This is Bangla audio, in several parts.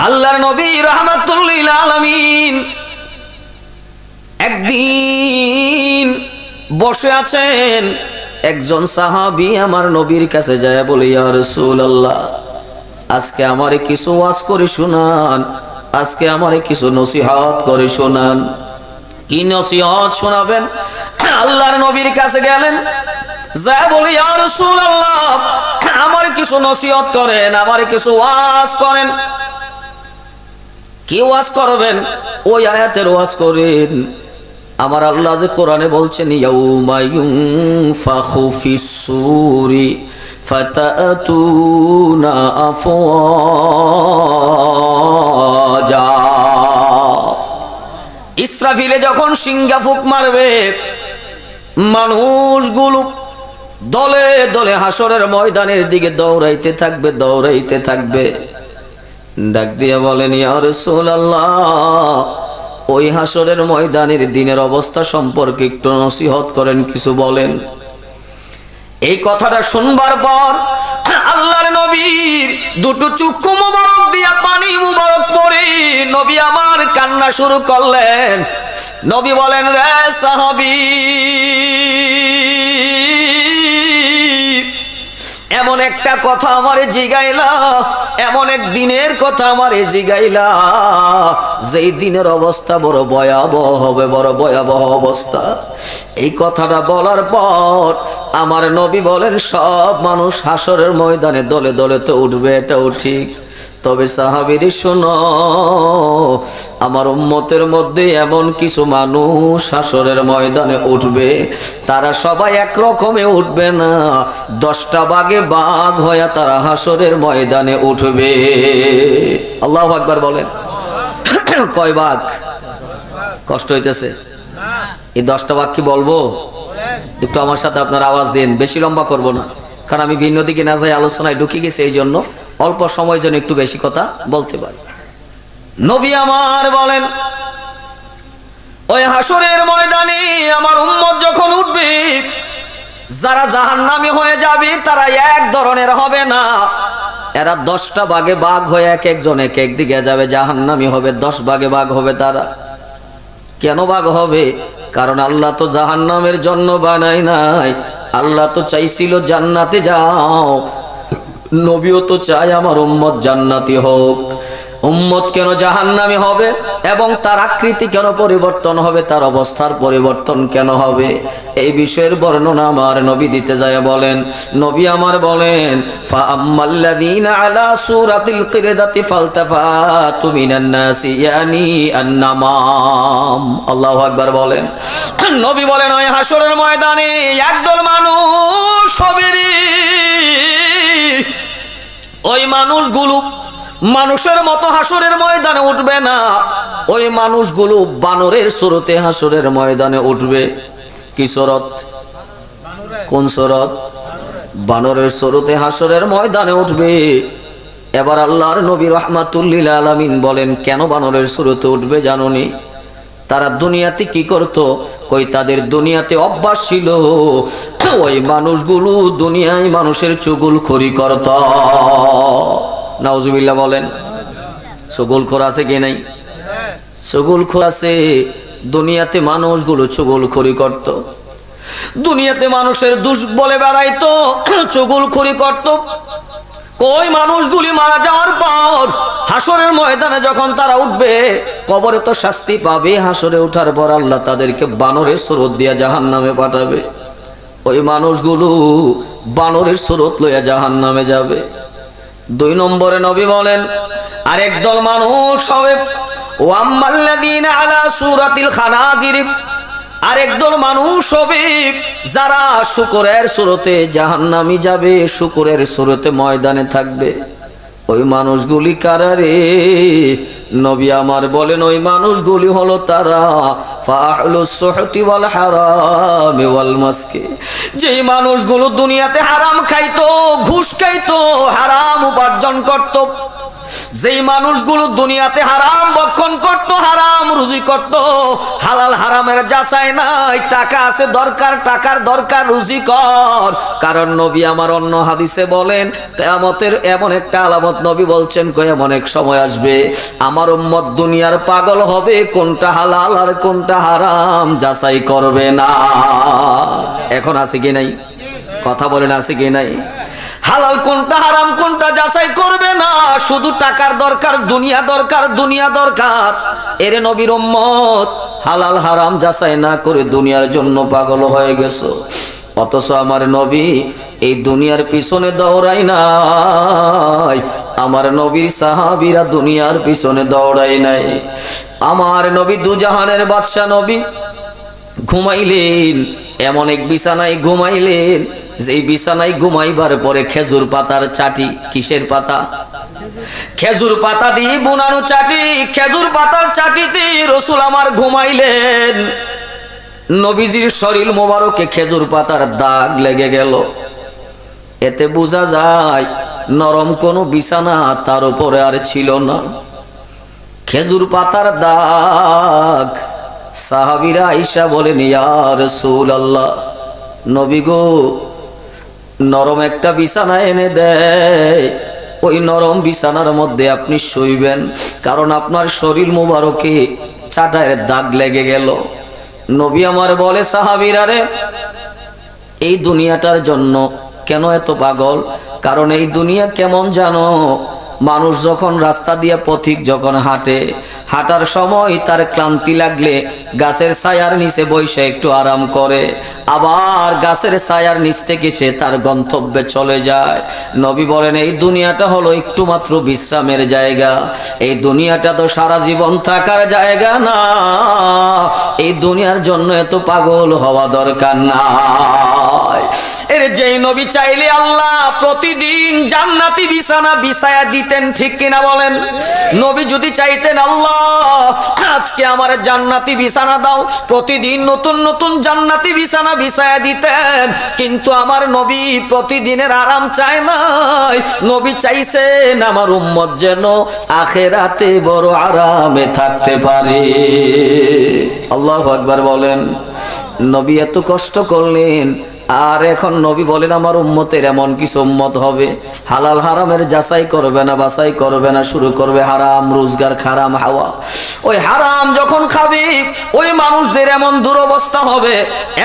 আল্লাহর নবী রাহমাতুল লিল আলামিন একদিন বসে আছেন, একজন সাহাবী আমার নবীর কাছে যায় বলে, ইয়া রাসূলুল্লাহ, আজকে আমারে কিছু ওয়াজ করে শোনান, আজকে আমারে কিছু নসিহত করে শোনান। কি নসিহত শোনাবেন? আল্লাহর নবীর কাছে গেলেন, যায় বলে, ইয়া রাসূলুল্লাহ, আমারে কিছু নসিহত করেন, আমারে কিছু ওয়াজ করেন। কি ওয়াজ করবেন? ওই আয়াতের ওয়াজ করেন। আমার আল্লাহ যে কোরআনে বলছেন, ইয়াউমা ইউনফাখু ফিস-সূরি ফাতাতুনা আফওয়াজা। ইসরাফিলে যখন সিংহা ফুঁক মারবে, মানুষগুলো দলে দলে হাসরের ময়দানের দিকে দৌড়াইতে থাকবে, দৌড়াইতে থাকবে। ডাক দিয়ে বলেন, ইয়া রাসূলুল্লাহ, ওই হাসরের ময়দানের দিনের অবস্থা সম্পর্কে একটু নসিহত করেন, কিছু বলেন। এই কথাটা শুনবার পর আল্লাহর নবীর দুটো চক্ষু মুবারক দিয়া পানি মুবারক পড়ে নবী আমার কান্না শুরু করলেন। নবী বলেন, রে সাহাবী, এমন একটা কথা আমারে জিগাইলা, এমন এক দিনের কথা আমারে জিগাইলা, যেই দিনের অবস্থা বড় ভয়াবহ হবে, বড় ভয়াবহ অবস্থা। এই কথাটা বলার পর আমার নবী বলেন, সব মানুষ হাসরের ময়দানে দলে দলে তো উঠবে, এটাও ঠিক, তবে সাহাবীরা শোনো, আমার উম্মতের মধ্যে এমন কিছু মানুষ হাসরের ময়দানে উঠবে, তারা সবাই একরকমে উঠবে না, 10টা ভাগে ভাগ হয়ে তারা হাসরের ময়দানে উঠবে। আল্লাহু আকবার বলেন। কয় ভাগ? কষ্ট হইতেছে? এই 10টা ভাগ কি বলবো? একটু আমার সাথে আপনার আওয়াজ দিন, বেশি লম্বা করব না, কারণ আমি ভিন্ন দিকে না যাই আলোচনায় ঢুকে গেছি, এই জন্য অল্প সময় যেন একটু বেশি কথা বলতে পারি। নবী আমার বলেন, ওই হাসরের ময়দানে আমার উম্মত যখন উঠবে, যারা জাহান্নামী হয়ে যাবে তারা এক ধরনের হবে না, এরা 10টা ভাগে ভাগ হয়ে এক একজন এক এক দিকে যাবে, জাহান্নামী হবে 10 ভাগে ভাগ হবে তারা। কেন ভাগ হবে? কারণ আল্লাহ তো জাহান্নামের জন্য বানাই নাই, আল্লাহ তো চাইছিল জান্নাতে যাও, নবীও তো চায় আমার উম্মত জান্নাতি হোক। উম্মত কেন জাহান্নামী হবে এবং তার আকৃতি কেন পরিবর্তন হবে, তার অবস্থার পরিবর্তন কেন হবে, এই বিষয়ের বর্ণনা আমার নবী দিতে যায় বলেন, নবী আমার বলেন, ফা আম্মাল্লাযীনা আলা সূরাতিল কিরদাতি ফালতাফাতু মিনান নাসি ইয়ানি আন-নামাম। আল্লাহু আকবার বলেন। নবী বলেন, ওই হাসরের ময়দানে একদল মানুষ হবে রে, ওই মানুষগুলো মানুষের মতো হাসরের ময়দানে উঠবে না, ওই মানুষগুলো বানরের সুরতে হাসরের ময়দানে উঠবে। কি সুরত? কোন সুরত? বানরের সুরতে হাসরের ময়দানে উঠবে। এবার আল্লাহর নবী রাহমাতুল লিল আলামিন বলেন, কেন বানরের সুরতে উঠবে জানোনি? তারা দুনিয়াতে কি করত? কই তাদের দুনিয়াতে অভ্যাস ছিল, ওই মানুষগুলো দুনিয়ায় মানুষের চুগলখড়ি করত। নাউজুবিল্লাহ বলেন। চুগলখোর আছে কি নাই? চুগলখোর আছে। দুনিয়াতে মানুষগুলো চুগলখড়ি করত, দুনিয়াতে মানুষের দোষ বলে বেড়াইতো, চুগলখড়ি করত। কই মানুষগুলি মারা যাওয়ার পর হাসরের ময়দানে যখন তারা উঠবে, কবরে তো শাস্তি পাবে, হাসরে ওঠার পর আল্লাহ তাদেরকে বানরের সুরত দিয়া জাহান্নামে পাঠাবে। ওই মানুষগুলো বানরের সুরত লইয়া জাহান্নামে যাবে। 2 নম্বরে নবী বলেন, আরেক দল মানুষ হবে, ওয়াম্মাল্লাযীনা আলা সূরাতিল খানাজির, আরেক দল মানুষ হবে যারা শুকরের সুরতে জাহান্নামী যাবে, শুকরের সুরতে ময়দানে থাকবে। ওই মানুষগুলি কারা রে? নবী আমার বলেন, ওই মানুষগুলি হলো তারা ফাহলুস সুহতি ওয়াল হারাম ওয়াল মাসকি, যেই মানুষগুলো দুনিয়াতে হারাম খাইতো, ঘুষ খাইতো, হারাম উপার্জন করত, যেই মানুষগুলো দুনিয়াতে হারাম ভক্ষণ করত, হারাম রুজি করত, হালাল হারামের যাচাই নাই, টাকা আছে দরকার, টাকার দরকার, রুজি কর। কারণ নবী আমার অন্য হাদিসে বলেন কিয়ামতের এমন একটা আলামত নবী বলছেন, এমন এক সময় আসবে আমার উম্মত দুনিয়ার পাগল হবে, কোনটা হালাল আর কোনটা হারাম যাচাই করবে না। এখন আছে কি নাই? কথা বলেন আছে কি নাই? হালাল কোনটা হারাম কোনটা যাচাই করবে না, শুধু টাকার দরকার, দুনিয়া দরকার, দুনিয়া দরকার। এরে নবীর উম্মত হালাল হারাম যাচাই না করে দুনিয়ার জন্য পাগল হয়ে গেছো। অথচ আমার নবী এই দুনিয়ার পিছনে দৌড়াই নাই, আমার নবীর সাহাবীরা দুনিয়ার পিছনে দৌড়াই নাই। আমার নবী দুজাহানের বাদশা নবী ঘুমাইলেন, এমন এক বিছানায় ঘুমাইলেন যেই বিছানায় ঘুমাইবার পরে খেজুর পাতার চাটি, কিসের পাতা? খেজুর পাতা দিয়ে বুনানো চাটি, খেজুর পাতার চাটিতে রাসূল আমার ঘুমাইলেন। নবীজির শরীর মোবারকে খেজুর পাতার দাগ লেগে গেল। এতে বোঝা যায় নরম কোনো বিছানা তার উপরে আর ছিল না, খেজুর পাতার দাগ। সাহাবীরা আয়েশা বলেন, ইয়া রাসূলুল্লাহ, নবী গো নরম একটা বিছানা এনে দেয়, ওই নরম বিছানার মধ্যে আপনি শুইবেন, কারণ আপনার শরীর মোবারকে চাটায়ের দাগ লেগে গেল। নবী আমার বলে, সাহাবীরা রে, এই দুনিয়াটার জন্য কেন এত পাগল? কারণ এই দুনিয়া কেমন জানো, মানুষ যখন রাস্তা দিয়ে পথিক যখন হাঁটে, হাঁটার সময় তার ক্লান্তি লাগলে গাছের ছায়ার নিচে বসে একটু আরাম করে, আবার গাছের ছায়ার নিচ থেকে সে তার গন্তব্যে চলে যায়। নবী বলেন এই দুনিয়াটা হলো একটু মাত্র বিশ্রামের জায়গা, এই দুনিয়াটা তো সারা জীবন থাকার জায়গা না। এই দুনিয়ার জন্য এত পাগল হওয়া দরকার নাই। এর যেই নবী চাইলে আল্লাহ প্রতিদিন জান্নাতি বিছানা বিছায়া দিতেন, ঠিক কিনা বলেন? নবী যদি চাইতেন আল্লাহ আজকে আমার জান্নাতি বিছানা দাও, প্রতিদিন নতুন নতুন জান্নাতি বিছানা বিছায়া দিতেন। কিন্তু আমার নবী প্রতিদিনের আরাম চায় নাই, নবী চাইছেন আমার উম্মত যেন আখিরাতে বড় আরামে থাকতে পারে। আল্লাহু আকবার বলেন। নবী এত কষ্ট করলেন, আর এখন নবী বলেন আমার উম্মতের এমন কিছু উম্মত হবে হালাল হারামের যাচাই করবে না, বাছাই করবে না, শুরু করবে হারাম রোজগার, হারাম হাওয়া। ওই হারাম যখন খাবি ওই মানুষদের এমন দুরবস্থা হবে।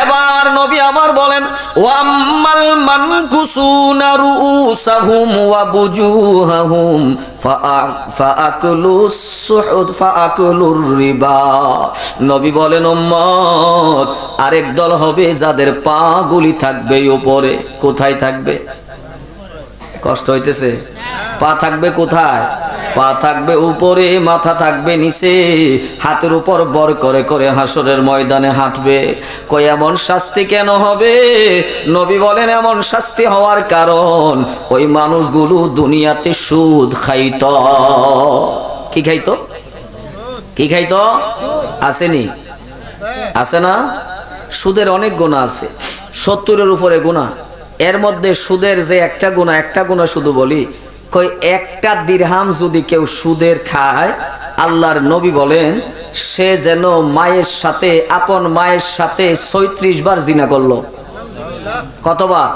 এবার নবী আমার বলেন, ওয়াম্মাল মানকুসুনা রুউসাহুম ওয়া বুজুহাহুম ফাআকুলুস সুহুদ ফাআকুলুর রিবা। নবী বলেন উম্মত আরেক দল হবে যাদের পা গুলি থাকবে উপরে। কোথায় থাকবে? কষ্ট হইতেছে? পা থাকবে কোথায়? পা থাকবে উপরে, মাথা থাকবে নিচে, হাতের উপর বর করে করে হাসরের ময়দানে হাঁটবে। কই এমন শাস্তি কেন হবে? নবী বলেন এমন শাস্তি হওয়ার কারণ ওই মানুষগুলো দুনিয়াতে সুদ খাইত। কি খাইতো? কি খাইতো? আসেনি? আছে না? সুদের অনেক গুনাহ আছে, 70-এর উপরে গুনাহ। এর মধ্যে সুদের যে একটা গুনাহ শুধু বলি, কই একটা দিরহাম যদি কেউ সুদের খায়, আল্লাহর নবী বলেন সে যেন মায়ের সাথে, আপন মায়ের সাথে 36 বার জিনা করলো। কতবার?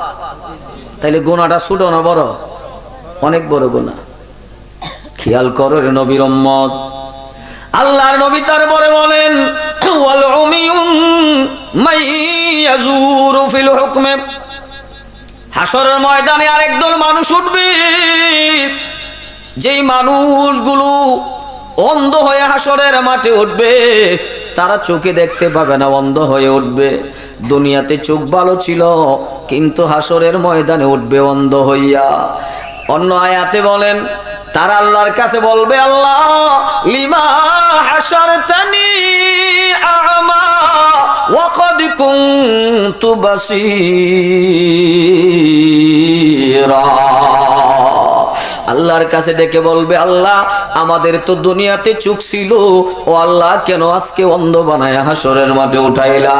তাইলে গুনাহটা ছোট না বড়? অনেক বড় গুনাহ। খেয়াল করো রে নবীর উম্মত, আল্লাহর নবী তারপরে বলেন ওয়াল উমিয়ুম মাইয়াজুরু ফিল হুকমে। হাসরের ময়দানে আরেকদল মানুষ উঠবে, যেই মানুষগুলো অন্ধ হয়ে হাসরের মাঠে উঠবে। তারা চোখে দেখতে পাবে না, অন্ধ হয়ে উঠবে। দুনিয়াতে চোখ ভালো ছিল, কিন্তু হাসরের ময়দানে উঠবে অন্ধ হইয়া। অন্য আয়াতে বলেন তারা আল্লাহর কাছে বলবে, আল্লাহ লিমা হাশারতানি আ'মা ওয়া ক্বাদ কুনতু বাসীরা। আল্লাহর কাছে ডেকে বলবে, আল্লাহ আমাদের তো দুনিয়াতে চোখ ছিল, ও আল্লাহ কেন আজকে অন্ধ বানায় হাসরের মাঠে উঠাইলা?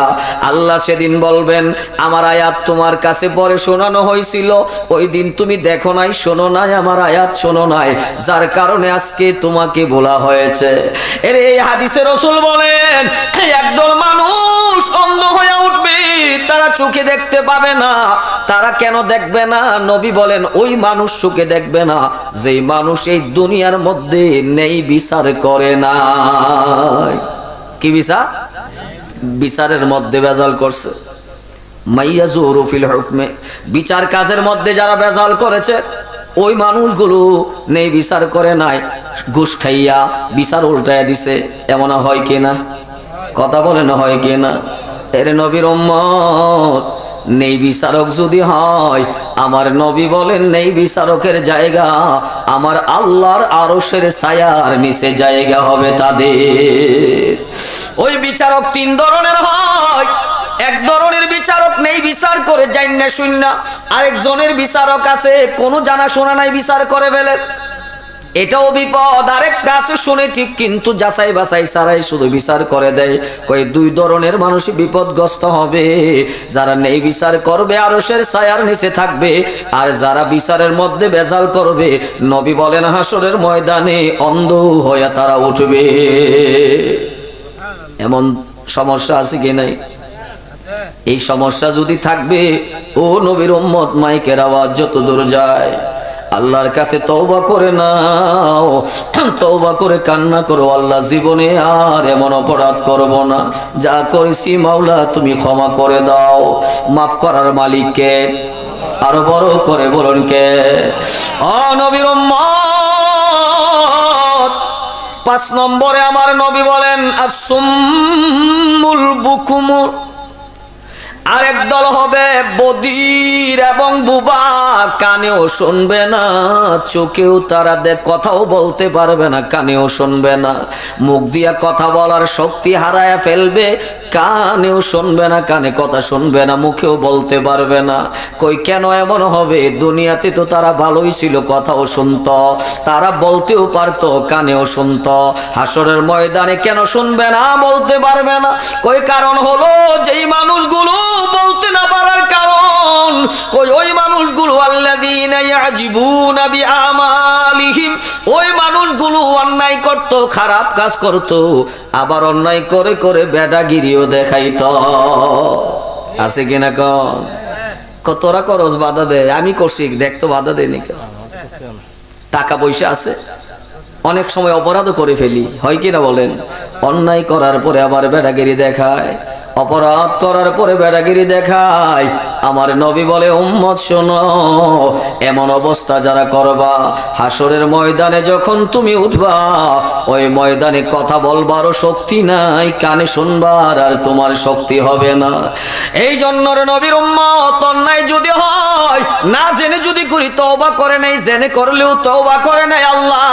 আল্লাহ সেদিন বলবেন, আমার আয়াত তোমার কাছে পরে শোনানো হয়েছিল, ওই দিন তুমি দেখো নাই, শোনো নাই, আমার আয়াত শোনো নাই, যার কারণে আজকে তোমাকে বলা হয়েছে। এর এই হাদিসে রাসূল বলেন, একদল মানুষ অন্ধ হয়ে উঠবে, তারা চোখে দেখতে পাবে না। তারা কেন দেখবে না? নবী বলেন, ওই মানুষ চোখে দেখবে না যেই মানুষ এই দুনিয়ার মধ্যে নেই বিচার করে না। কি বিচার? বিচারের মধ্যে ভেজাল করছে। মাইয়াজুরু ফিল হুকমে, বিচার কাজের মধ্যে যারা ভেজাল করেছে, ওই মানুষগুলো নেই বিচার করে নাই, ঘুষ খাইয়া বিচার উল্টায়া দিছে। এমন হয় কিনা? কথা বলেন, হয় কিনা? এর নবীর উম্মত, নেই বিচারক যদি হয়, আমার নবী বলেন নেই বিচারকের জায়গা আমার আল্লাহর আরশের ছায়ার নিচে জায়গা হবে তাদের। ওই বিচারক তিন ধরনের হয়। এক ধরনের বিচারক নেই বিচার করে যাই না শূন্য, আরেকজনের বিচারক আছে কোনো জানা শোনা নাই বিচার করে ফেলে, এটাও বিপদ। আরেকটা আছে শুনে ঠিক কিন্তু যাচাই বাছাই ছাড়াই শুধু বিচার করে দেয়। কই দুই ধরনের মানুষ বিপদগ্রস্ত হবে, যারা নেই বিচার করবে আরশের ছায়ার নিচে থাকবে, আর যারা বিচারের মধ্যে ভেজাল করবে, নবী বলেন হাসরের ময়দানে অন্ধ হয়ে তারা উঠবে। এমন সমস্যা আছে কি নাই? এই সমস্যা যদি থাকবে, ও নবীর উম্মত, মাইকের আওয়াজ যত দূর যায়, আল্লাহর কাছে তওবা করে নাও, তওবা করে কান্না করো, আল্লাহ জীবনে আর এমন অপরাধ করব না, যা করেছি মাওলা তুমি ক্ষমা করে দাও। মাফ করার মালিক কে? আরো বড় করে বলুন কে? ও নবীর উম্মত, 5 নম্বরে আমার নবী বলেন আসুম্মুল বুকুম। আরেক দল হবে বদির এবং বুবা, কানেও শুনবে না, চোখেও তারা কথাও বলতে পারবে না, কানেও শুনবে না, মুখ দিয়া কথা বলার শক্তি হারায় ফেলবে, কানেও শুনবে না, কানে কথা শুনবে না, মুখেও বলতে পারবে না। কই কেন এমন হবে? দুনিয়াতে তো তারা ভালোই ছিল, কথাও শুনতো, তারা বলতেও পারতো, কানেও শুনতো, হাসরের ময়দানে কেন শুনবে না, বলতে পারবে না? কই কারণ হলো যেই মানুষগুলো বলতে না পারার কারণ, কই ওই মানুষগুলো আল্লাযীনা ইয়াজিবুনা বিআমালিহিম, ওই মানুষগুলো অন্যায় করত, খারাপ কাজ করত, আবার অন্যায় করে করে বেদাগিরিও দেখাইতো। আছে কিনা? কতরা করস বাধা দেয়, আমি করছি দেখতো বাধা দেয়নি। টাকা পয়সা আছে, অনেক সময় অপরাধও করে ফেলি, হয় কিনা বলেন? অন্যায় করার পরে আবার বেদাগিরি দেখায়, অপরাধ করার পরে বেড়াগিরি দেখায়। আমার নবী বলে, উম্মত শোনো, এমন অবস্থা যারা করবা, হাসরের ময়দানে যখন তুমি উঠবা, ওই ময়দানে কথা বলবারও শক্তি নাই, কানে শুনবার আর তোমার শক্তি হবে না। এই জন্য নবীর উম্মত, অন্যায় যদি হয়, না জেনে যদি করি, তওবা করে নাই, জেনে করলেও তওবা করে নাই, আল্লাহ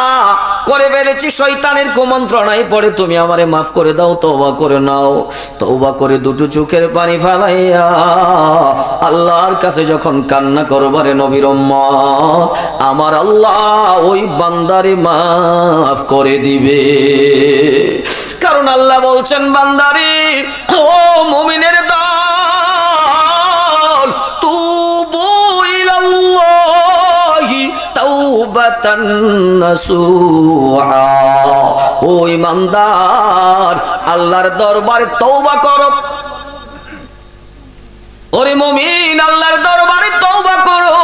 করে ফেলেছি, শয়তানের কুমন্ত্রণায় পড়ে তুমি আমারে মাফ করে দাও, তওবা করে নাও। তওবা করে দুটো চোখের পানি ফেলাইয়া আল্লাহর কাছে যখন কান্না করবারে নবীর উম্মত, আমার আল্লাহ ওই বান্দারে মাফ করে দিবে। কারণ আল্লাহ বলছেন, বান্দারে, ও মুমিনের দল, তুবু ইলাল্লাহি তাওবাতান নাসুহা, ও ইমানদার, আল্লাহর দরবারে তওবা করো। ওরে মুমিন, আল্লাহর দরবারে তওবা করো,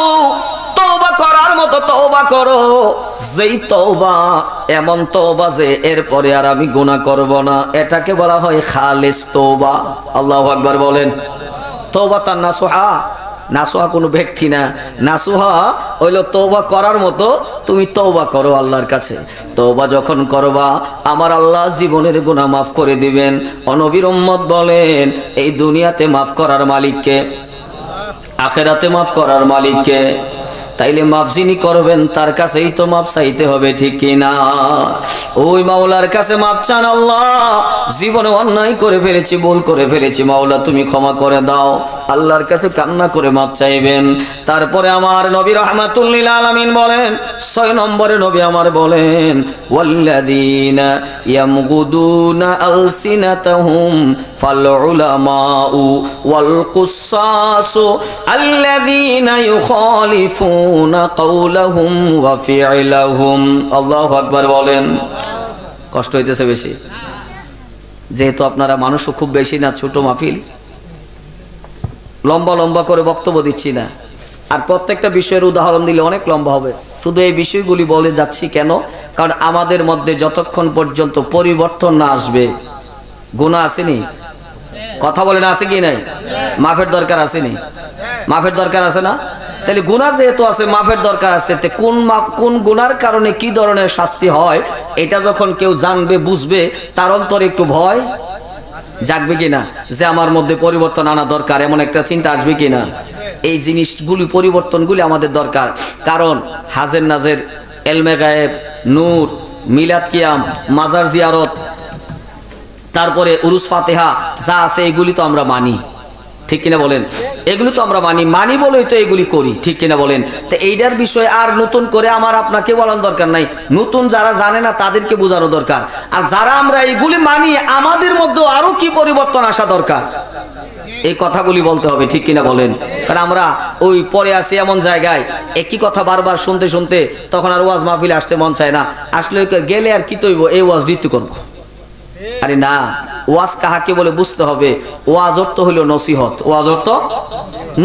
তওবা করার মতো তওবা করো, যেই তওবা, এমন তওবা যে এরপরে আর আমি গুনাহ করব না, এটাকে বলা হয় খালিস তওবা। আল্লাহু আকবার বলেন। তওবাতান নাসুহা, নাসুহা কোনো ব্যক্তি না, নাসুহা হইল তওবা করার মতো তুমি তওবা করো আল্লাহর কাছে। তওবা যখন করবা, আমার আল্লাহ জীবনের গুনাহ মাফ করে দিবেন। নবীর উম্মত বলেন, এই দুনিয়াতে মাফ করার মালিককে, আখেরাতে মাফ করার মালিককে। তাইলে মাপ যিনি করবেন তার কাছেই তো মাপ চাইতে হবে, ঠিক কিনা? ওই মাওলার কাছে মাপ চান, আল্লাহ জীবনে অন্যায় করে ফেলেছি, ভুল করে ফেলেছি, মাওলা তুমি ক্ষমা করে দাও। আল্লাহর কাছে কান্না করে মাপ চাইবেন। তারপরে আমার নবী রাহমাতুল লিল আলামিন বলেন, 6 নম্বরে নবী আমার বলেন, ওয়াল্লাযীনা ইয়ামগুদুনা আলসিনাতাহুম ফাল উলামাউ ওয়াল কুসাসু আল্লাযীনা ইউখালিফুনা কাওলাহুম ওয়া ফি'লাহুম। আল্লাহু আকবার বলেন। কষ্ট হইতেছে বেশি, যেহেতু আপনারা মানুষও খুব বেশি না, ছোট মাহফিল, লম্বা লম্বা করে বক্তব্য দিচ্ছি না। আর প্রত্যেকটা বিষয়ের উদাহরণ দিলে অনেক লম্বা হবে। শুধু এই বিষয়গুলি বলে যাচ্ছি কেন? কারণ আমাদের মধ্যে যতক্ষণ পর্যন্ত পরিবর্তন না আসবে, গুনাহ আসেনি, কথা বলে না, আছে কি নাই? মাফের দরকার আসেনি, মাফের দরকার আছে না? তাহলে গুনাহ যেহেতু আছে, মাফের দরকার আছে। কোন গুনার কারণে কি ধরনের শাস্তি হয় এটা যখন কেউ জানবে, বুঝবে, তার অন্তরে একটু ভয় জাগবে কিনা, যে আমার মধ্যে পরিবর্তন আনা দরকার, এমন একটা চিন্তা আসবে কিনা? এই জিনিসগুলি, পরিবর্তনগুলি আমাদের দরকার। কারণ হাজের নাজের, এলমে গায়েব, নূর, মিলাদ কিয়াম, মাজার জিয়ারত, তারপরে উরুস ফাতেহা যা আছে এগুলি তো আমরা মানি, ঠিক কিনা বলেন? এগুলি তো আমরা মানি বলেই তো এগুলি করি, ঠিক কিনা বলেন? তো এইটার বিষয়ে আর নতুন করে আমার আপনাকে বলার দরকার নাই। নতুন যারা জানে না তাদেরকে বোঝানো দরকার। আর যারা আমরা এইগুলি মানি, আমাদের মধ্যে আরো কি পরিবর্তন আসা দরকার, এই কথাগুলি বলতে হবে, ঠিক কিনা বলেন? কারণ আমরা ওই পরে আসি এমন জায়গায়, একই কথা বারবার শুনতে শুনতে তখন আর ওয়াজ মাহফিলে আসতে মন চায় না। আসলে গেলে আর কি তৈব, এই ওয়াজ ঋতু করবো। আরে না, ওয়াজ কাহাকে বলে বুঝতে হবে। ওয়াজ অর্থ হইল নসিহত, ওয়াজ অর্থ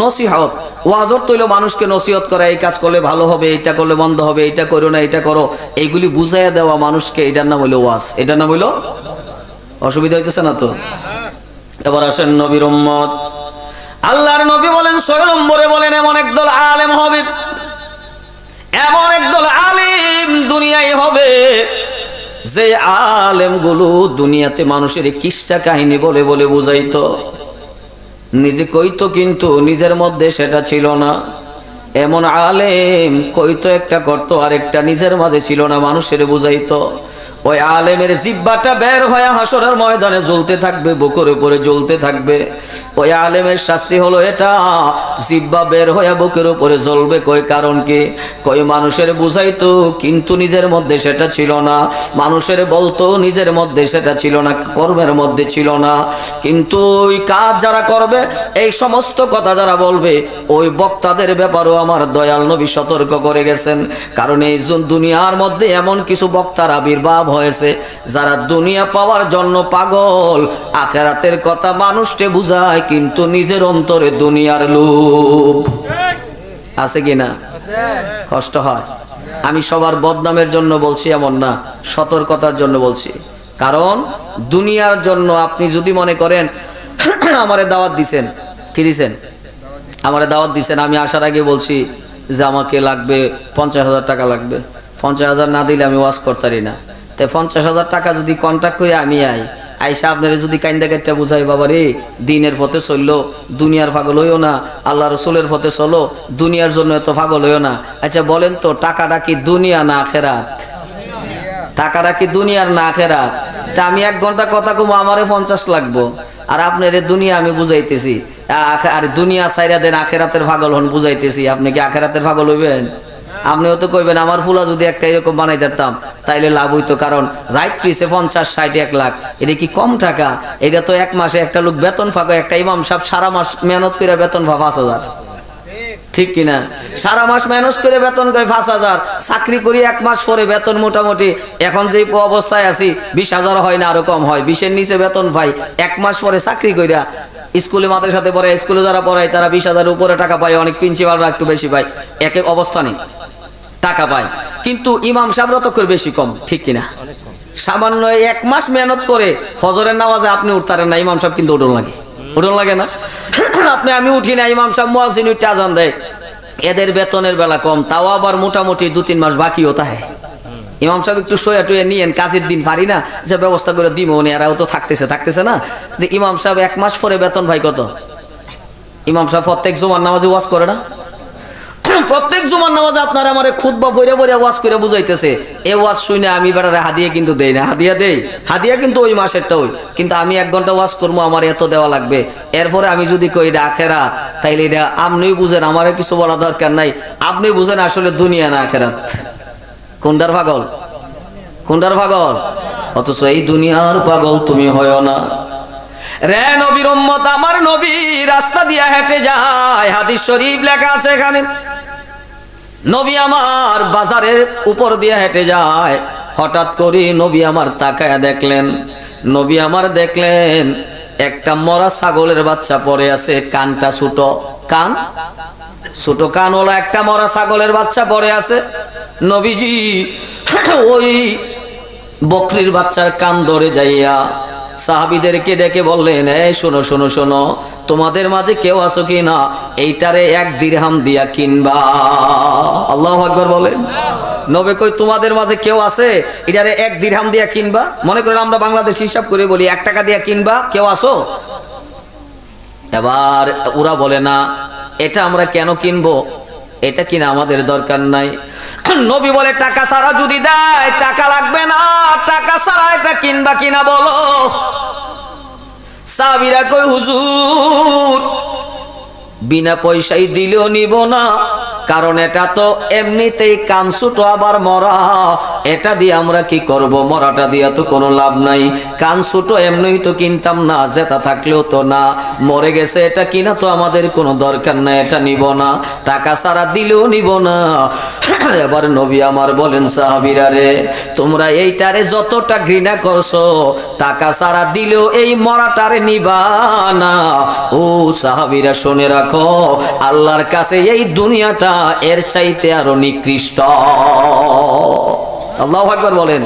নসিহত, ওয়াজ অর্থ হইল মানুষকে নসিহত করা, এই কাজ করলে ভালো হবে, এটা করলে মন্দ হবে, এটা করো না, এটা করো, এইগুলি বুঝাইয়া দেওয়া মানুষকে, এটার নাম হইল ওয়াজ। এটার নাম হইল, অসুবিধা হইতেছে না তো? এবার আসেন নবীর উম্মত। আল্লাহর নবী বলেন, 6 নম্বরে বলেন, এমন একদল আলেম হবে, এমন একদল আলেম দুনিয়ায় হবে, যে আলেমগুলো দুনিয়াতে মানুষের কিস্সা কাহিনী বলে বলে বুঝাইতো, নিজে কইতো কিন্তু নিজের মধ্যে সেটা ছিল না। এমন আলেম কইতো একটা করতো, আর একটা নিজের মাঝে ছিল না, মানুষের বুঝাইতো। ওই আলেমের জিহ্বাটা বের হয়ে হাসরের ময়দানে জ্বলতে থাকবে, বুকের উপরে জ্বলতে থাকবে। ওই আলেমের শাস্তি হলো এটা, জিহ্বা বের হয়ে বুকের উপরে জ্বলবে। কই কারণ কি? কই মানুষের বুঝাইতো কিন্তু নিজের মধ্যে সেটা ছিল না, মানুষের বলতো নিজের মধ্যে সেটা ছিল না, কর্মের মধ্যে ছিল না। কিন্তু ওই কাজ যারা করবে, এই সমস্ত কথা যারা বলবে, ওই বক্তাদের ব্যাপারেও আমার দয়াল নবী সতর্ক করে গেছেন। কারণ এই দুনিয়ার মধ্যে এমন কিছু বক্তার আবির্ভাব হয়েছে যারা দুনিয়া পাওয়ার জন্য পাগল, আখিরাতের কথা মানুষকে বুঝায় কিন্তু নিজের অন্তরে দুনিয়ার লোভ আছে কিনা? কষ্ট হয়। আমি সবার বদনামের জন্য বলছি এমন না, সতর্কতার জন্য বলছি। কারণ দুনিয়ার জন্য আপনি যদি মনে করেন আমারে দাওয়াত দিছেন, কি দিছেন? আমারে দাওয়াত দিছেন, আমি আসার আগে বলছি যে আমাকে লাগবে 50,000 টাকা লাগবে, 50,000 না দিলে আমি ওয়াজ করতারি না। তাই 50,000 টাকা যদি কন্ট্যাক্ট করে আমি আইসা আপনারা যদি কাইন্দা কাইটা বুঝাই, বাবা রে দিনের পথে চললো, দুনিয়ার পাগল হইও না, আল্লাহ রসুলের পথে চলো, দুনিয়ার জন্য এত পাগল হইও না। আচ্ছা বলেন তো, টাকাটা কি দুনিয়া না আখেরাত? টাকাটা কি দুনিয়ার না আখেরাত? তা আমি 1 ঘন্টা কথা কমো, আমারে 50 লাগবো, আর আপনার দুনিয়া আমি বুঝাইতেছি, আর দুনিয়া সাইরা দেন, আখেরাতের পাগল হন বুঝাইতেছি। আপনি কি আখেরাতের পাগল হইবেন? আপনিও তো কইবেন আমার ফুলা যদি একটা এরকম বানাই দিতাম তাইলে লাভ হইতো। কারণ রাইট ফিসে 50, 60, 1 লাখ, এটা কি কম টাকা? এটা তো 1 মাসে একটা লোক বেতন পাবে, একটা ইমাম সাহেব সারা মাস মেহনত করে বেতন পায় 5,000, ঠিক কিনা? সারা মাস মেহনত করে বেতন কয় 5,000, চাকরি করি 1 মাস পরে বেতন মোটামুটি এখন যে অবস্থায় আছি 20,000 হয় না, আরো কম হয়, 20-এর নিচে বেতন পাই। 1 মাস পরে চাকরি কইরা স্কুলে মাদ্রাসাতে পড়ে, স্কুলে যারা পড়ায় তারা 20,000 উপরে টাকা পায়, অনেক প্রিন্সিপালরা একটু বেশি পায়, এক এক অবস্থানে টাকা পায়। কিন্তু ইমাম সাহেবরা তো করে বেশি কম, ঠিক কিনা? সামান্য 1 মাস মেহনত করে ফজরের নামাজে আপনি উঠতারেন না, ইমাম সাহেব কিন্তু উঠন লাগে, উঠন লাগে না? আপনি আমি উঠি না, ইমাম সাহেব মুয়াজ্জিন উঠে আজান দেয়, এদের বেতনের বেলা কম, তাও আবার মোটামুটি 2-3 মাস বাকিও তাহে। ইমাম সাহেব একটু শোয়া টুয়ে নিয়েন, কাজের দিন পারি না যে ব্যবস্থা করে দিব, উনি এরাও তো থাকতেছে না। ইমাম সাহেব 1 মাস পরে বেতন ভাই কত? ইমাম সাহেব প্রত্যেক জুমার নামাজে ওয়াজ করে না? প্রত্যেক জুমার নামাজে আপনারা আমারে খুতবা পড়ে পড়ে ওয়াজ করে বুঝাইতেছে। এই ওয়াজ শুনে আমি বেটারে হাদিয়া কিন্তু দেই না, হাদিয়া দেই, হাদিয়া কিন্তু ওই মাসেরটা ওই, কিন্তু আমি 1 ঘন্টা ওয়াজ করবো, আমার এত দেওয়া লাগবে। এরপরে আমি যদি কই এটা আখেরাত, তাইলে এটা আপনি বুঝেন, আমারে কিছু বলা দরকার নাই, আপনি বুঝেন আসলে দুনিয়া না আখেরাত। কোনটার পাগল, কোনটার পাগল? অথচ এই দুনিয়ার পাগল তুমি হয় না। রে নবীর উম্মত, আমার নবী রাস্তা দিয়া হেঁটে যায়, হাদিস শরীফ লেখা আছে এখানে। নবী আমার বাজারের উপর দিয়ে হেঁটে যায়, হঠাৎ করে নবী আমার তাকায়া দেখলেন, নবী আমার দেখলেন একটা মরা ছাগলের বাচ্চা পড়ে আছে, কানটা ছোট, কান ছোট, কানওয়ালা একটা মরা ছাগলের বাচ্চা পড়ে আছে। নবীজি ওই বকরির বাচ্চার কান ধরে যাইয়া সাহাবীদেরকে ডেকে বললেন, এই শোনো শোনো শোনো, তোমাদের মাঝে কেউ আছো কি না, এইটারে 1 দিরহাম দিয়া কিনবা। আল্লাহু আকবার বলেন। নবী কই তোমাদের মাঝে কেউ আছে, এটারে 1 দিরহাম দিয়া কিনবা? মনে করেন আমরা বাংলাদেশ হিসাব করে বলি 1 টাকা দিয়া কিনবা, কেউ আছো? এবার ওরা বলে না, এটা আমরা কেন কিনবো, এটা কিনা আমাদের দরকার নাই। নবী বলে, টাকা ছাড়া যদি দেয়, টাকা লাগবে না, টাকা ছাড়া এটা কিনবা কিনা বলো। সাহাবীরা কই, হুজুর বিনা পয়সায় দিলেও নিব না, কারণ এটা তো এমনিতেই কান ছোট আবার মরা, এটা দিয়ে আমরা কি করব, মরাটা দিয়ে তো কোনো লাভ নাই, কান ছোট এমনিই তো কিনতাম না, জেতা থাকলেও তো না, মরে গেছে, এটা কিনা তো আমাদের কোনো দরকার নাই, এটা নিব না, টাকা ছাড়া দিলেও নিব না। এবার নবী আমার বলেন, সাহাবীরা রে, তোমরা এইটারে যতটা ঘৃণা করছো, টাকা ছাড়া দিলেও এই মরাটারে নিবা না। ও সাহাবীরা শুনে রাখো, আল্লাহর কাছে এই দুনিয়াটা এর চাইতে আরো নিকৃষ্ট। আল্লাহু আকবার বলেন।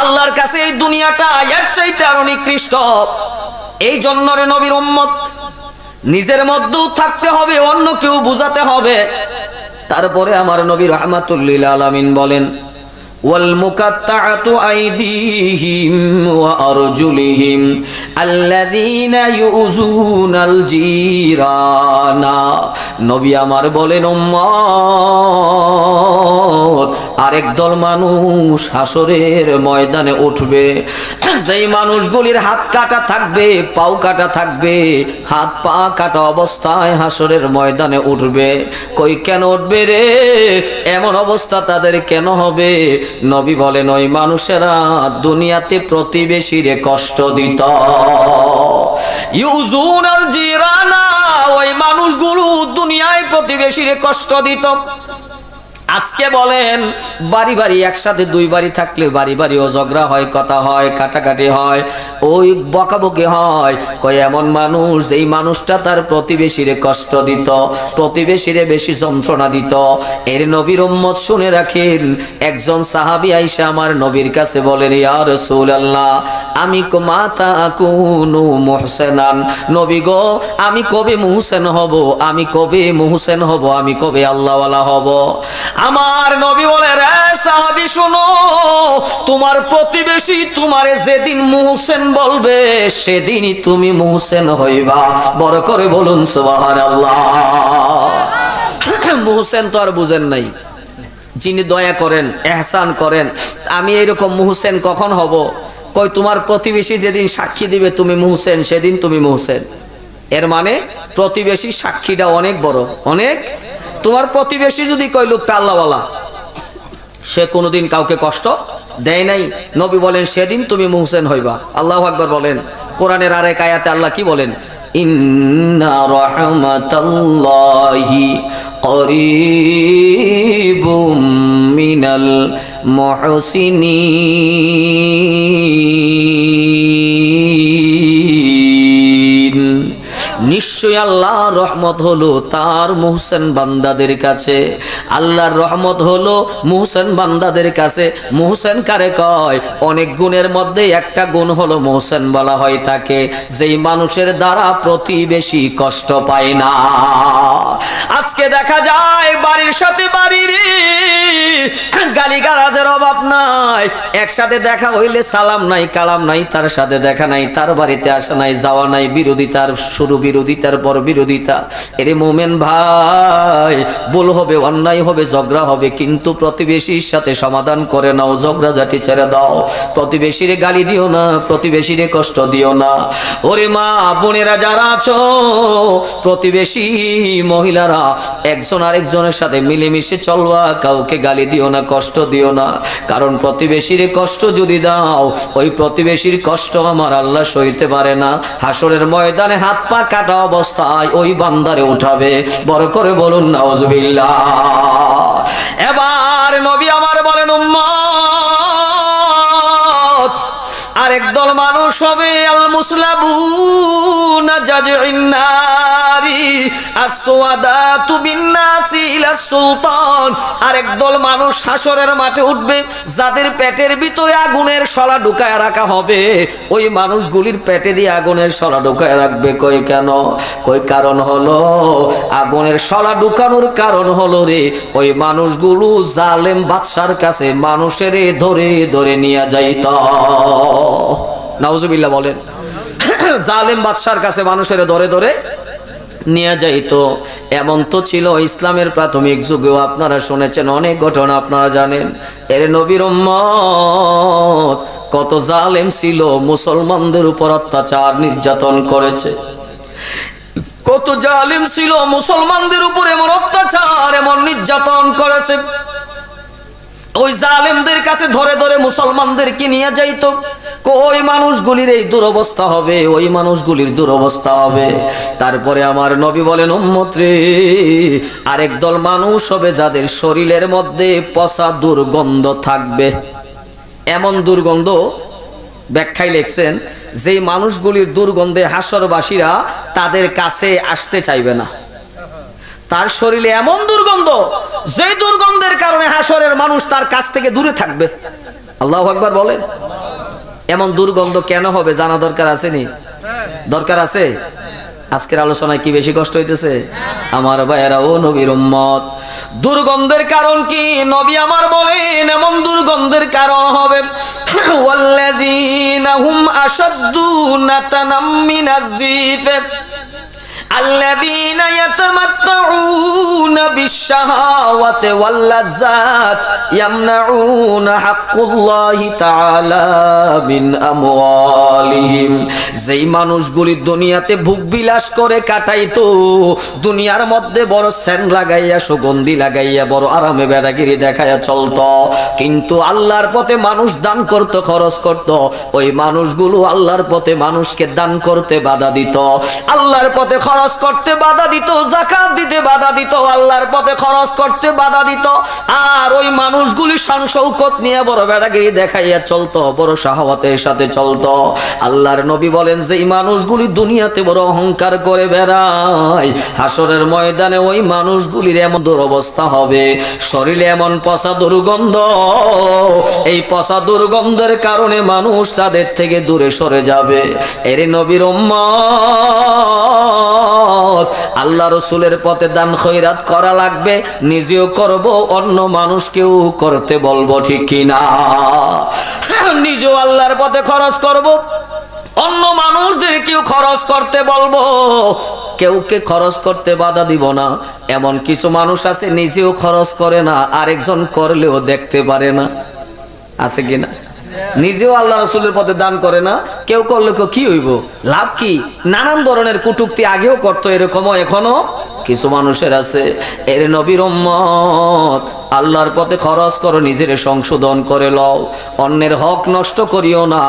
আল্লাহর কাছে এই দুনিয়াটা এর চাইতে আরো নিকৃষ্ট। এই জন্য রে নবীর উম্মত, নিজের মধ্যেও থাকতে হবে, অন্য কেউ বুঝাতে হবে। তারপরে আমার নবী রাহমাতুল লিল আলামিন বলেন, ওয়াল মুকাত্তাআতু আইদিহিম ওয়া আরজুলিহিম আল্লাযীনা ইউযুনাল জিরানা। নবী আমার বলেন, উম্মত, আরেক দল মানুষ হাসরের ময়দানে উঠবে, যেই মানুষগুলির হাত কাটা থাকবে, পাও কাটা থাকবে, হাত পা কাটা অবস্থায় হাসরের ময়দানে উঠবে। কই কেন উঠবে রে, এমন অবস্থা তাদের কেন হবে? নবী বলেন, ওই মানুষেরা দুনিয়াতে প্রতিবেশীরে কষ্ট দিত। ইউজুনাল জিরানা, ওই মানুষগুলো দুনিয়ায় প্রতিবেশীরে কষ্ট দিত। আজকে বলেন, বাড়ি বাড়ি একসাথে 2 বাড়ি থাকলে বাড়ি বাড়িও ঝগড়া হয়, কথা হয়, কাটাকাটি হয়, ওই বকাবকি হয়। কই এমন মানুষ, এই মানুষটা তার প্রতিবেশীরে কষ্ট দিত, প্রতিবেশীরে বেশি যন্ত্রণা দিত। এর নবীর উম্মত শুনে রাখেন, একজন সাহাবী আইসা আমার নবীর কাছে বলেন, ইয়া রাসূলুল্লাহ, আমি মাতা কুনু মুহসিনান, নবী গো, আমি কবে মুহসিন হব, আমি কবে মুহসিন হব, আমি কবে আল্লাহওয়ালা হব? আমার নবী বলে, রে সাহাবী শোনো, তোমার প্রতিবেশী তোমারে যেদিন মুহসিন বলবে, সেদিনই তুমি মুহসিন হইবা। বড় করে বলুন সুবহানাল্লাহ। মুহসিন তো আর বুঝেন নাই, যিনি দয়া করেন, ইহসান করেন। আমি এরকম মুহসিন কখন হব? কই তোমার প্রতিবেশী যেদিন সাক্ষী দিবে তুমি মুহসিন, সেদিন তুমি মুহসিন। এর মানে প্রতিবেশী সাক্ষীটা অনেক বড়, অনেক। তোমার প্রতিবেশী যদি কই লোকটা আল্লাহওয়ালা, সে কোনোদিন কাউকে কষ্ট দেয় নাই, নবী বলেন সেদিন তুমি মুহসিন হইবা। আল্লাহু আকবার বলেন। কোরআনের আরেক আয়াতে আল্লাহ কি বলেন? ইন্না রাহমাতাল্লাহি করিবুম মিনাল মুহসিনিন। নিশ্চয় আল্লাহর রহমত হলো তার মুহসিন বান্দাদের কাছে। আল্লাহর রহমত হলো মুহসিন বান্দাদের কাছে। মুহসিন কারে কয়? অনেক গুণের মধ্যে একটা গুণ হলো মুহসিন বলা হয় তাকে, যেই মানুষের দ্বারা প্রতিবেশী কষ্ট পায় না। আজকে দেখা যায় বাড়ির সাথে বাড়ির গালিগালাজের অভাব নাই, একসাথে দেখা হইলে সালাম নাই, কালাম নাই, তার সাথে দেখা নাই, তার বাড়িতে আসা নাই, যাওয়া নাই, বিরোধিতার শুরু বিরোধিতা বিরোধিতার পর বিরোধিতা। এরে মোমেন ভাই, ভুল হবে, অন্যায় হবে, ঝগড়া হবে, কিন্তু প্রতিবেশীর সাথে সমাধান করে নাও, ঝগড়াঝাটি ছেড়ে দাও। প্রতিবেশীরে গালি দিও না, প্রতিবেশীরে কষ্ট দিও না। ওরে মা বোনেরা যারা আছো, প্রতিবেশী মহিলারা একজন আরেকজনের সাথে মিলেমিশে চলবা, কাউকে গালি দিও না, কষ্ট দিও না। কারণ প্রতিবেশীরে কষ্ট যদি দাও, ওই প্রতিবেশীর কষ্ট আমার আল্লাহ সইতে পারে না। হাসরের ময়দানে হাত পা কাটা অবস্থায় ওই বান্দারে উঠাবে। বড় করে বলুন নাউজুবিল্লাহ। এবার নবী আমার বলেন, উম্মত আরেক দল মানুষ হবে, আল মুসলাবুনা জাযইন নারি আসওয়াদাতু বিন্নাসি ইলা সুলতান। আরেক দল মানুষ হাসরের মাঠে উঠবে, যাদের পেটের ভিতরে আগুনের শলা ঢুকায় রাখা হবে। ওই মানুষগুলির পেটে দিয়ে আগুনের শলা ঢুকায় রাখবে। কই কেন? কই কারণ হলো, আগুনের শলা ঢুকানোর কারণ হলো রে, ওই মানুষগুলো জালেম বাদশার কাছে মানুষের ধরে ধরে নিয়ে যাইত। নাউজুবিল্লাহ বলেন। জালেম বাদশার কাছে মানুষের ধরে ধরে নিয়ে যাইতো। এমন তো ছিল ইসলামের প্রাথমিক যুগেও, আপনারা শুনেছেন অনেক ঘটনা, আপনারা জানেন। এর নবীর উম্মত কত জালেম ছিল, মুসলমানদের উপর অত্যাচার নির্যাতন করেছে। কত জালিম ছিল, মুসলমানদের উপর এমন অত্যাচার, এমন নির্যাতন করেছে। ওই জালেমদের কাছে ধরে ধরে মুসলমানদেরকে নিয়ে যাইতো। ওই মানুষগুলির এই দুরবস্থা হবে, ওই মানুষগুলির দুরবস্থা হবে। তারপরে আমার নবী বলেন, উম্মত রে, আরেক দল মানুষ হবে যাদের শরীরের মধ্যে পচা দুর্গন্ধ থাকবে। এমন দুর্গন্ধ ব্যাখ্যায় লিখছেন, যেই মানুষগুলির দুর্গন্ধে হাসরবাসীরা তাদের কাছে আসতে চাইবে না। তার শরীরে এমন দুর্গন্ধ, যে দুর্গন্ধের কারণে হাসরের মানুষ তার কাছ থেকে দূরে থাকবে। আল্লাহু আকবার বলেন। এমন দুর্গন্ধ কেন হবে জানা দরকার আছে নি? দরকার আছে। আজকের আলোচনায় কি বেশি কষ্ট হইতেছে? আমার ভাইয়েরা ও নবীর উম্মত, দুর্গন্ধের কারণ কি? নবী আমার বলেন, এমন দুর্গন্ধের কারণ হবে, ওয়াল্লাযীনা হুম আশাদ্দু নাতানাম মিনাজ-জিফ الذين يتمتعون بالشهوات واللذات يمنعون حق الله تعالى من أموالهم। যেই মানুষগুলি দুনিয়াতে ভোগ বিলাস করে কাটাইতো, দুনিয়ার মধ্যে বড় সেন্ট লাগাইয়া, সুগন্ধি লাগাইয়া, বড় আরামে বেড়াগিরি দেখাইয়া চলতো, কিন্তু আল্লাহর পথে মানুষ দান করত, খরচ করত, ওই মানুষগুলো আল্লাহর পথে মানুষকে দান করতে বাধা দিত, আল্লাহর পথে খরচ করতে বাধা দিত, যাকাত দিতে বাধা দিত, আল্লাহর পথে খরচ করতে বাধা দিত। আর ওই মানুষগুলি শান শৌকত নিয়ে বড় বেড়াগিরি দেখাইয়া চলতো, বড় শাহওয়াতের সাথে চলতো। আল্লাহর নবী বলেন, যে মানুষগুলি দুনিয়াতে বড় অহংকার করে বেড়ায়, হাসরের ময়দানে ওই মানুষগুলির এমন দুরবস্থা হবে, শরীরে এমন পচা দুর্গন্ধ, এই পচা দুর্গন্ধের কারণে মানুষ তাদের থেকে দূরে সরে যাবে। এর নবীর উম্মত, আল্লাহ রসুলের পথে দান খয়রাত করা লাগবে, নিজেও করব, অন্য মানুষকেও করতে বলবো, ঠিক কিনা? নিজেও আল্লাহর পথে খরচ করব, অন্য মানুষদেরকেও খরচ করতে বলবো, কেউকে খরচ করতে বাধা দিব না। এমন কিছু মানুষ আছে নিজেও খরচ করে না, আরেকজন করলেও দেখতে পারে না, আছে কিনা? নিজেও আল্লাহ রসুলের পথে দান করে না, কেউ করলে কি হইব, লাভ কি? নানান ধরনের কটূক্তি আগেও করতো, এরকমও এখনো কিছু মানুষের আছে। এর নবীর উম্মত, আল্লাহর পথে খরচ করো, নিজের সংশোধন করে লও, অন্যের হক নষ্ট করিও না।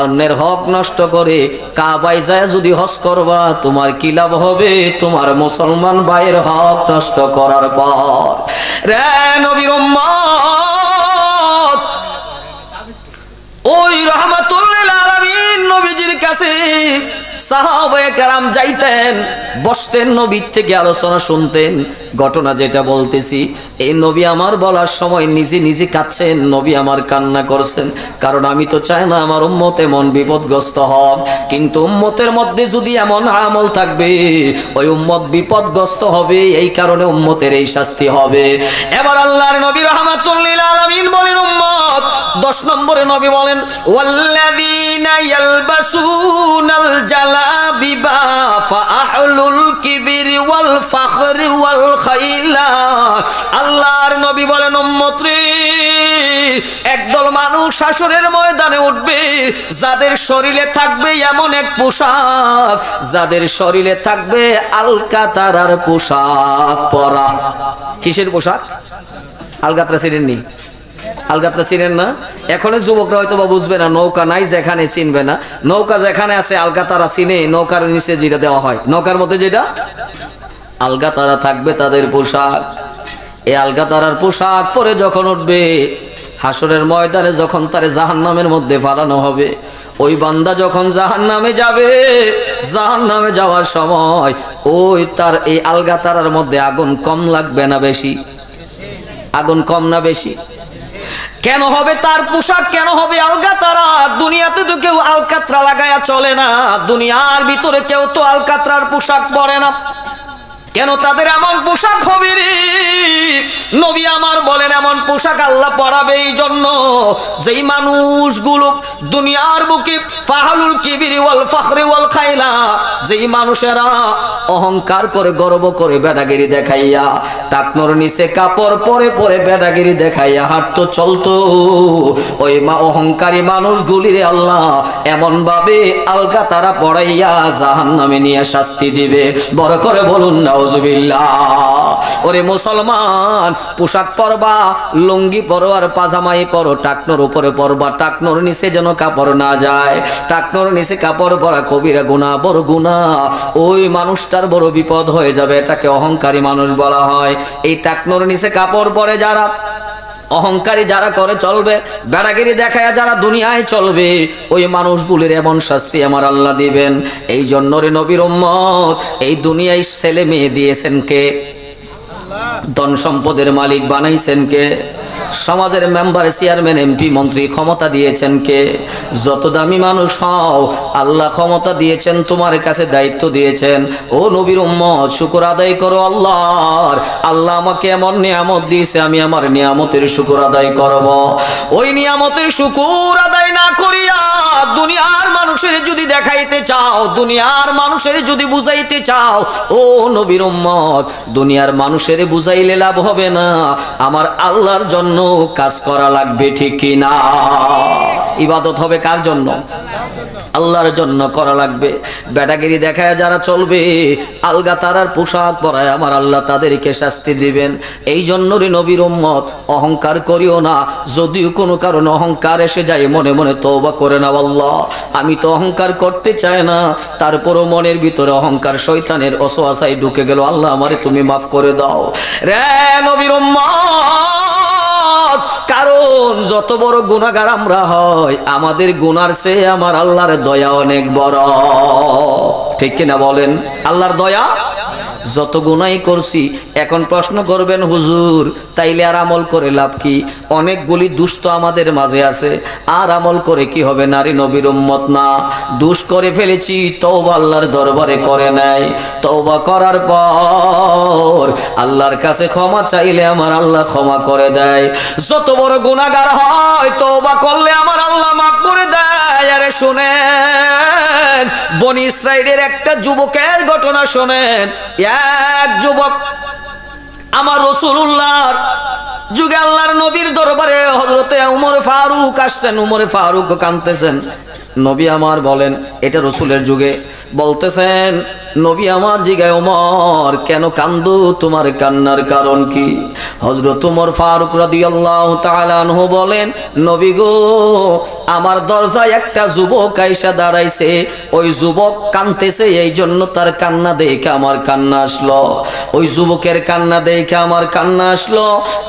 অন্যের হক নষ্ট করে কাবায় যায় যদি হজ করবা, তোমার কি লাভ হবে? তোমার মুসলমান ভাইয়ের হক নষ্ট করার পর। রে নবীর উম্মত, ওই রাহমাতুল লিল আলামিন নবীজির কাছে সাহাবায়ে কেরাম যাইতেন, বসতেন, নবীর থেকে আলোচনা শুনতেন। ঘটনা যেটা বলতেছি, এই নবী আমার বলার সময় নিজে নিজে কাঁদছেন, নবী আমার কান্না করছেন। কারণ আমি তো চাই না আমার উম্মত এমন বিপদগ্রস্ত হোক, কিন্তু উম্মতের মধ্যে যদি এমন আমল থাকবে, ওই উম্মত বিপদগ্রস্ত হবে, এই কারণে উম্মতের এই শাস্তি হবে। এবার আল্লাহর নবী রাহমাতুল লিল আলামিন বলেন, উম্মত 10 নম্বরে নবী বলেন, ওয়াল্লাযীনা ইয়ালবাসুনাল জালাবিবা ফাআহলুল কিবরি ওয়াল ফাখরি ওয়াল খাইলা। আল্লাহর নবী বলেন উম্মত রে, একদল মানুষ হাসরের ময়দানে উঠবে যাদের শরীরে থাকবে এমন এক পোশাক, যাদের শরীরে থাকবে আলকাতারার পোশাক পরা। কিসের পোশাক? আলকাতরা চিনেননি? আলকাতরা চিনেন না? এখনো যুবকরা হয়তো বা বুঝবে না, নৌকা নাই যেখানে চিনবে না। নৌকা যেখানে আছে আলকাতারা চিনে, নৌকার নিচে যেটা দেওয়া হয়, নৌকার মধ্যে যেটা আলকাতারা থাকবে তাদের পোশাক। এই আলকাতারার পোশাক পরে যখন উঠবে হাসরের ময়দানে, যখন তারে জাহান্নামের মধ্যে ফালানো হবে, ওই বান্দা যখন জাহান্নামে যাবে, জাহান্নামে যাওয়ার সময় ওই তার এই আলকাতারার মধ্যে আগুন কম লাগবে না বেশি? আগুন কম না বেশি? কেন হবে তার পোশাক, কেন হবে আলকাতরা? দুনিয়াতে তো কেউ আলকাতরা লাগায়া চলে না, দুনিয়ার ভিতরে কেউ তো আলকাতরার পোশাক পরে না। কেন তাদের এমন পোশাক হবে রে? নবী আমার বলেন এমন পোশাক আল্লাহ পরাবে এই জন্য যেই মানুষগুলো দুনিয়ার বুকে ফাহলুল কিবরি ওয়াল ফাখরি ওয়াল খাইলা, যেই মানুষেরা অহংকার করে গর্ব করে বেটাগিরি দেখাইয়া টাকনোর নিচে কাপড় পরে পরে বেটাগিরি দেখাইয়া হাঁটতো চলতো, ওই অহংকারী মানুষগুলিরে আল্লাহ এমন ভাবে আলকাতারা পড়াইয়া জাহান্নামে নিয়ে শাস্তি দিবে। বড় করে বলুন না ওরে মুসলমান, পোশাক পরবা, লুঙ্গি পরো আর পাজামাই পরো, টাকনোর উপরে পরবা, টাকনোর নিচে যেন কাপড় না যায়। টাকনোর নিচে কাপড় পরা কবিরা গুনাহ, বড় গুনাহ। ওই মানুষটার বড় বিপদ হয়ে যাবে, এটাকে অহংকারী মানুষ বলা হয়। এই টাকনোর নিচে কাপড় পরে যারা অহংকারী যারা করে চলবে, বেড়াগিরি দেখায় যারা দুনিয়ায় চলবে, ওই মানুষগুলির এমন শাস্তি আমার আল্লাহ দিবেন। এই জন্য রে নবীর উম্মত, এই দুনিয়ায় ছেলে মেয়ে দিয়েছেন কে? ধন সম্পদের মালিক বানাইছেন কে? সমাজের মেম্বার, চেয়ারম্যান, এমপি, মন্ত্রী ক্ষমতা দিয়েছেন কে? যত দামি মানুষ হও, আল্লাহ ক্ষমতা দিয়েছেন, তোমার কাছে দায়িত্ব দিয়েছেন। ও নবীর উম্মত, শুকর আদায় করো আল্লাহর। আল্লাহ আমাকে এমন নিয়ামত দিয়েছে, আমি আমার নিয়ামতের শুকর আদায় করব। ওই নিয়ামতের শুকর আদায় না করিয়া দুনিয়ার মানুষের যদি দেখাইতে চাও, দুনিয়ার মানুষের যদি বুঝাইতে চাও, ও নবীর উম্মত, দুনিয়ার মানুষের বুঝাইলে লাভ হবে না, আমার আল্লাহর জন্য কাজ করা লাগবে, ঠিক কি না? ইবাদত হবে কার জন্য? আল্লাহর জন্য করা লাগবে। বেটাগিরি দেখায় যারা চলবে, আলকাতারার পোশাক পরায় আমার আল্লাহ তাদেরকে শাস্তি দিবেন। এই জন্য রে নবীর উম্মত, অহংকার করিও না। যদিও কোনো কারণে অহংকার এসে যায়, মনে মনে তওবা করে নাও, আল্লাহ আমি তো অহংকার করতে চাই না, তারপরও মনের ভিতরে অহংকার শয়তানের অসোয়াশায় ঢুকে গেল, আল্লাহ আমারে তুমি মাফ করে দাও রে নবীর উম্মত। কারণ যত বড় গুনাহগার আমরা হয়, আমাদের গুনার চেয়ে আমার আল্লাহর দয়া অনেক বড়, ঠিক কিনা বলেন? আল্লাহর দয়া যত গুনাই করছি। এখন প্রশ্ন করবেন হুজুর, তাইলে আর আমল করে লাভ কি? অনেকগুলি দুষ্ট আমাদের মাঝে আছে, আর আমল করে কি হবে? নারী নবীর উম্মত না, দুষ করে ফেলেছি, তওবা আল্লাহর দরবারে করে নাই। তওবা করার পর আল্লাহর কাছে ক্ষমা চাইলে আমার আল্লাহ ক্ষমা করে দেয়। যত বড় গুনাহগার হয়, তওবা করলে আমার আল্লাহ মাফ করে দেয়। আরে শুনেন, বনি ইসরাইলের একটা যুবকের ঘটনা শোনেন। এক যুবক আমার রাসূলুল্লাহর যুগে আল্লাহর নবীর দরবারে হযরতে উমর ফারুক আসছেন। উমর ফারুক কাঁদতেছেন। নবী আমার বলেন, এটা রাসূলের যুগে, বলতেছেন নবী আমার জিগায়, ওমর কেন কান্দো, তোমার কান্নার কারণ কি? হযরত উমর ফারুক রাদিয়াল্লাহু তাআলা আনহু বলেন, নবী গো, আমার দরজায় একটা যুবক আইসা দাঁড়াইছে, ওই যুবক কাঁদতেছে, এই জন্য তার কান্না দেখে আমার কান্না আসলো। ওই যুবকের কান্না দেখে আমার কান্না আসলো।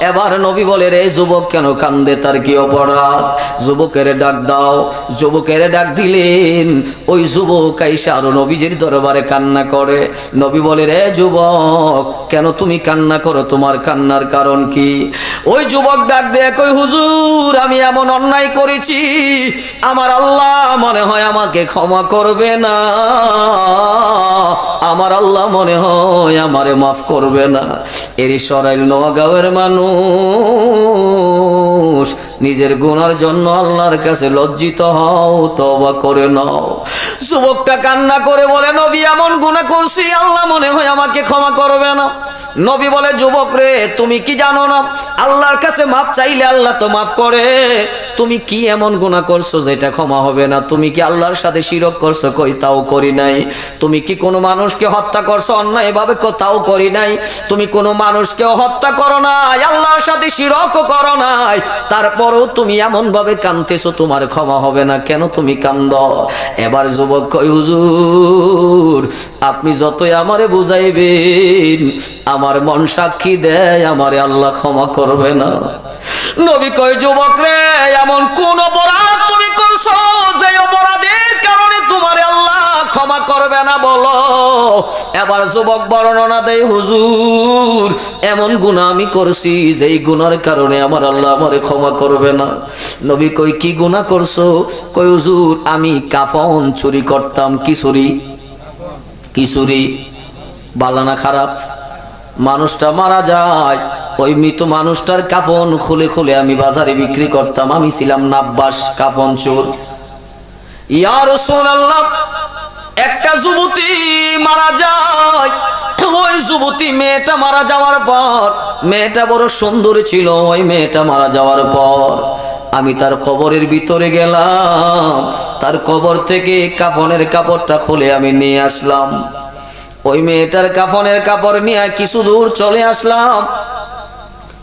এবার নবী বলে, রে যুবক কেন কান্দে, তার কি অপরাধ? যুবকের ডাক দাও। যুবকের ডাক দিলেন। ওই যুবক আইসা আরো নবীজির দরবারে কান্না করে। নবী বলে, রে যুবক কেন তুমি কান্না করো, তোমার কান্নার কারণ কি? ওই যুবক ডাক দেয়, কই হুজুর, আমি এমন অন্যায় করেছি, আমার আল্লাহ মনে হয় আমাকে ক্ষমা করবে না। আমার আল্লাহ মনে হয় আমারে মাফ করবে না। এরই সরাইল নোয়াগাঁওয়ের মানুষ, নিজের গুনার জন্য আল্লাহর কাছে লজ্জিত হও, তওবা করে নাও। যুবকটা কান্না করে বলে, নবী এমন গুনাহ করছি, আল্লাহ মনে হয় আমাকে ক্ষমা করবে না। নবী বলে, যুবক রে, তুমি কি জানো না আল্লাহর কাছে মাফ চাইলে আল্লাহ তো মাফ করে। তুমি কি এমন গুনাহ করছো যেটা ক্ষমা হবে না? তুমি কি আল্লাহর সাথে শিরক করছো? কই তাও করি নাই। তুমি কি কোনো মানুষকে হত্যা করছো অন্যায় ভাবে? তাও করি নাই। তুমি কোনো মানুষকে হত্যা করো নাই, আল্লাহর সাথে শিরকও করো নাই, তারপরেও তুমি এমন ভাবে কাঁদতেছো, তোমার ক্ষমা হবে না, কেন তুমি কান্দো? এবার যুবক কই, হুজুর আপনি যতই আমারে বুঝাইবেন, আমার মন সাক্ষী দেয় আমারে আল্লাহ ক্ষমা করবে না। নবী কই, যুবক রে, এমন কোন অপরাধ তুমি করছো যে অপরাধের কারণে তোমারে আল্লাহ ক্ষমা করবে না বলো? এবার যুবক বর্ণনা দেয়, হুজুর এমন গুনাহ আমি করছি যেই গুনার কারণে আমার আল্লাহ আমারে ক্ষমা করবে না। নবী কই, কি গুনাহ করছো? কই, হুজুর আমি কাফন চুরি করতাম। কি চুরি? কি চুরি? বালানা খারাপ, মানুষটা মারা যায়, ওই মৃত মানুষটার কাফন খুলে খুলে আমি বাজারে বিক্রি করতাম। আমি ছিলাম নাব্বাস, কাফন চোর। ইয়া রাসূলুল্লাহ, একটা যুবতী মারা যায়, ওই যুবতী মেয়েটা মারা যাওয়ার পর, মেয়েটা বড় সুন্দর ছিল, ওই মেয়েটা মারা যাওয়ার পর আমি তার কবরের ভিতরে গেলাম, তার কবর থেকে কাফনের কাপড়টা খুলে আমি নিয়ে আসলাম। ওই মেয়েটার কাফনের কাপড় নিয়ে কিছু দূর চলে আসলাম,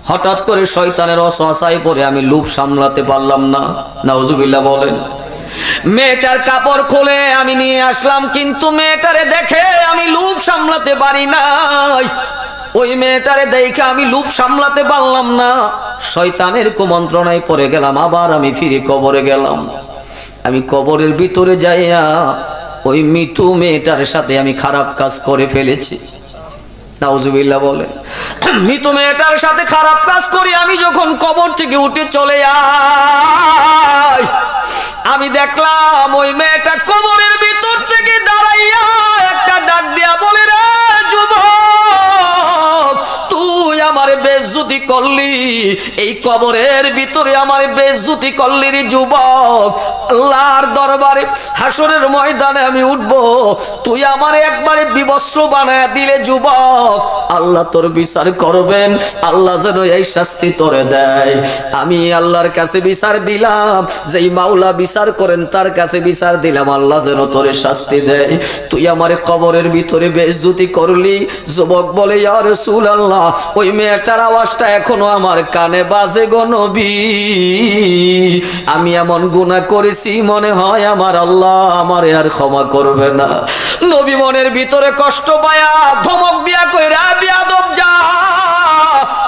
হঠাৎ করে শয়তানের ওয়াসওয়াসায় পড়ে আমি লোভ সামলাতে পারলাম না। নাউজুবিল্লাহ বলেন। মেয়েটার কাপড় খুলে আমি নিয়ে আসলাম, কিন্তু মেয়েটারে দেখে আমি লোভ সামলাতে পারি নাই। ওই মেয়েটারে দেখে আমি লোভ সামলাতে পারলাম না, শয়তানের কুমন্ত্রণায় পড়ে গেলাম। আবার আমি ফিরে কবরে গেলাম। আমি কবরের ভিতরে যাইয়া ওই মৃত্যু মেয়েটার সাথে আমি খারাপ কাজ করে ফেলেছি। নাউজুবিল্লাহ বলে। মৃত মেয়েটার সাথে খারাপ কাজ করি আমি যখন কবর থেকে উঠে চলে যাই, আমি দেখলাম ওই মেয়েটা কবরের ভিতর থেকে দাঁড়াইয়া একটা ডাক দিয়া বলে, রে যুবক, তুই আমারে বেইজ্জতি করলি, এই কবরের ভিতরে আমারে বেইজ্জতি করলি রে যুবক। আল্লাহর দরবারে হাসরের ময়দানে আমি উঠবো, তুই আমারে একবারে বিবস্ত্র বানায়া দিলে যুবক, আল্লাহ তোর বিচার করবেন। আল্লাহ যেন এই শাস্তি তোরে দেয়। আমি আল্লাহর কাছে বিচার দিলাম, যেই মাওলা বিচার করেন তার কাছে বিচার দিলাম, আল্লাহ যেন তোরে শাস্তি দেয়। তুই আমারে কবরের ভিতরে বেইজ্জতি করলি। যুবক বলে, ইয়া রাসূলুল্লাহ, ওই মেয়েটার আওয়াজটা এখনো আমার কানে বাজে গো নবী। আমি এমন গুনাহ করেছি, মনে হয় আমার আল্লাহ আমারে আর ক্ষমা করবে না। নবী মনের ভিতরে কষ্ট পায়া ধমক দিয়া কই, রে বেয়াদব, যা,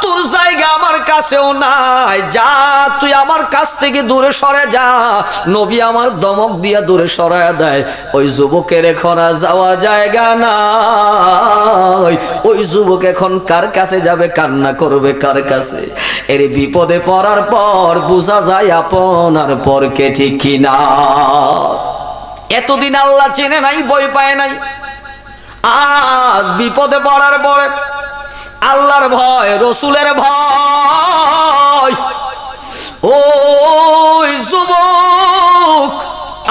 তোর জায়গা আমার কাছেও নাই, যা, তুই আমার কাছ থেকে দূরে সরে যা। নবী আমার ধমক দিয়া দূরে সরায়া দেয়। ওই যুবকের এখন আর যাওয়ার জায়গা নাই। ওই যুবক এখন কার কাছে যাবে, কান্না করবে কার কাছে? এর বিপদে পড়ার পর বোঝা যায় আপন আর পরকে, ঠিক কিনা? এতদিন আল্লাহ চেনে নাই, ভয় পায় নাই, আজ বিপদে পড়ার পরে আল্লাহর ভয়, রসুলের ভয়। ওই যুবক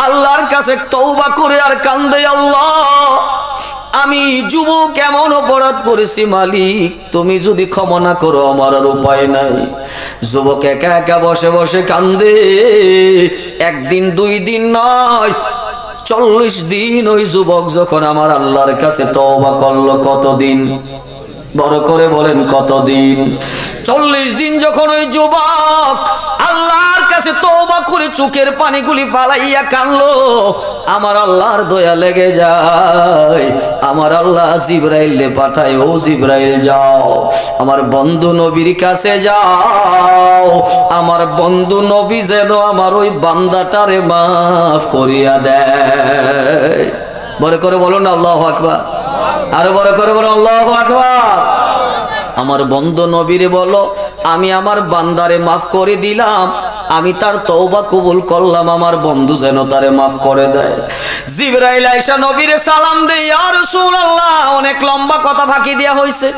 আল্লাহর কাছে তওবা করে আর কান্দে, আল্লাহ আমি যুবক এমন অপরাধ করেছি, মালিক তুমি যদি ক্ষমা না করো আমার আর উপায় নাই। যুবক একা একা বসে বসে কান্দে। একদিন দুই দিন নয়, 40 দিন ওই যুবক যখন আমার আল্লাহর কাছে তওবা করলো। কতদিন? বড় করে বলেন কতদিন? 40 দিন যখন ওই যুবক আল্লাহর কাছে তওবা করে চোখের পানিগুলি ফালাইয়া কানলো, আমার আল্লাহর দয়া লেগে যায়। আমার আল্লাহ জিবরাইলে পাঠায়, ও জিবরাইল যাও আমার বন্ধু নবীর কাছে যাও, আমার বন্ধু নবী যেন আমার ওই বান্দাটারে মাফ করিয়া দেয়। বড় করে বলুন আল্লাহু আকবার। আরো বড় করে বলুন আল্লাহু আকবার। আমার বন্ধু নবীরে বলো, আমি আমার বান্দারে মাফ করে দিলাম, আমি তার তওবা কবুল করলাম, আমার বন্ধু যেন তারে মাফ করে দেয়। জিবরাইল আয়েশা নবীরে সালাম দেয়, ইয়া রাসূলুল্লাহ, অনেক লম্বা কথা ফাঁকি দেয়া হয়েছে।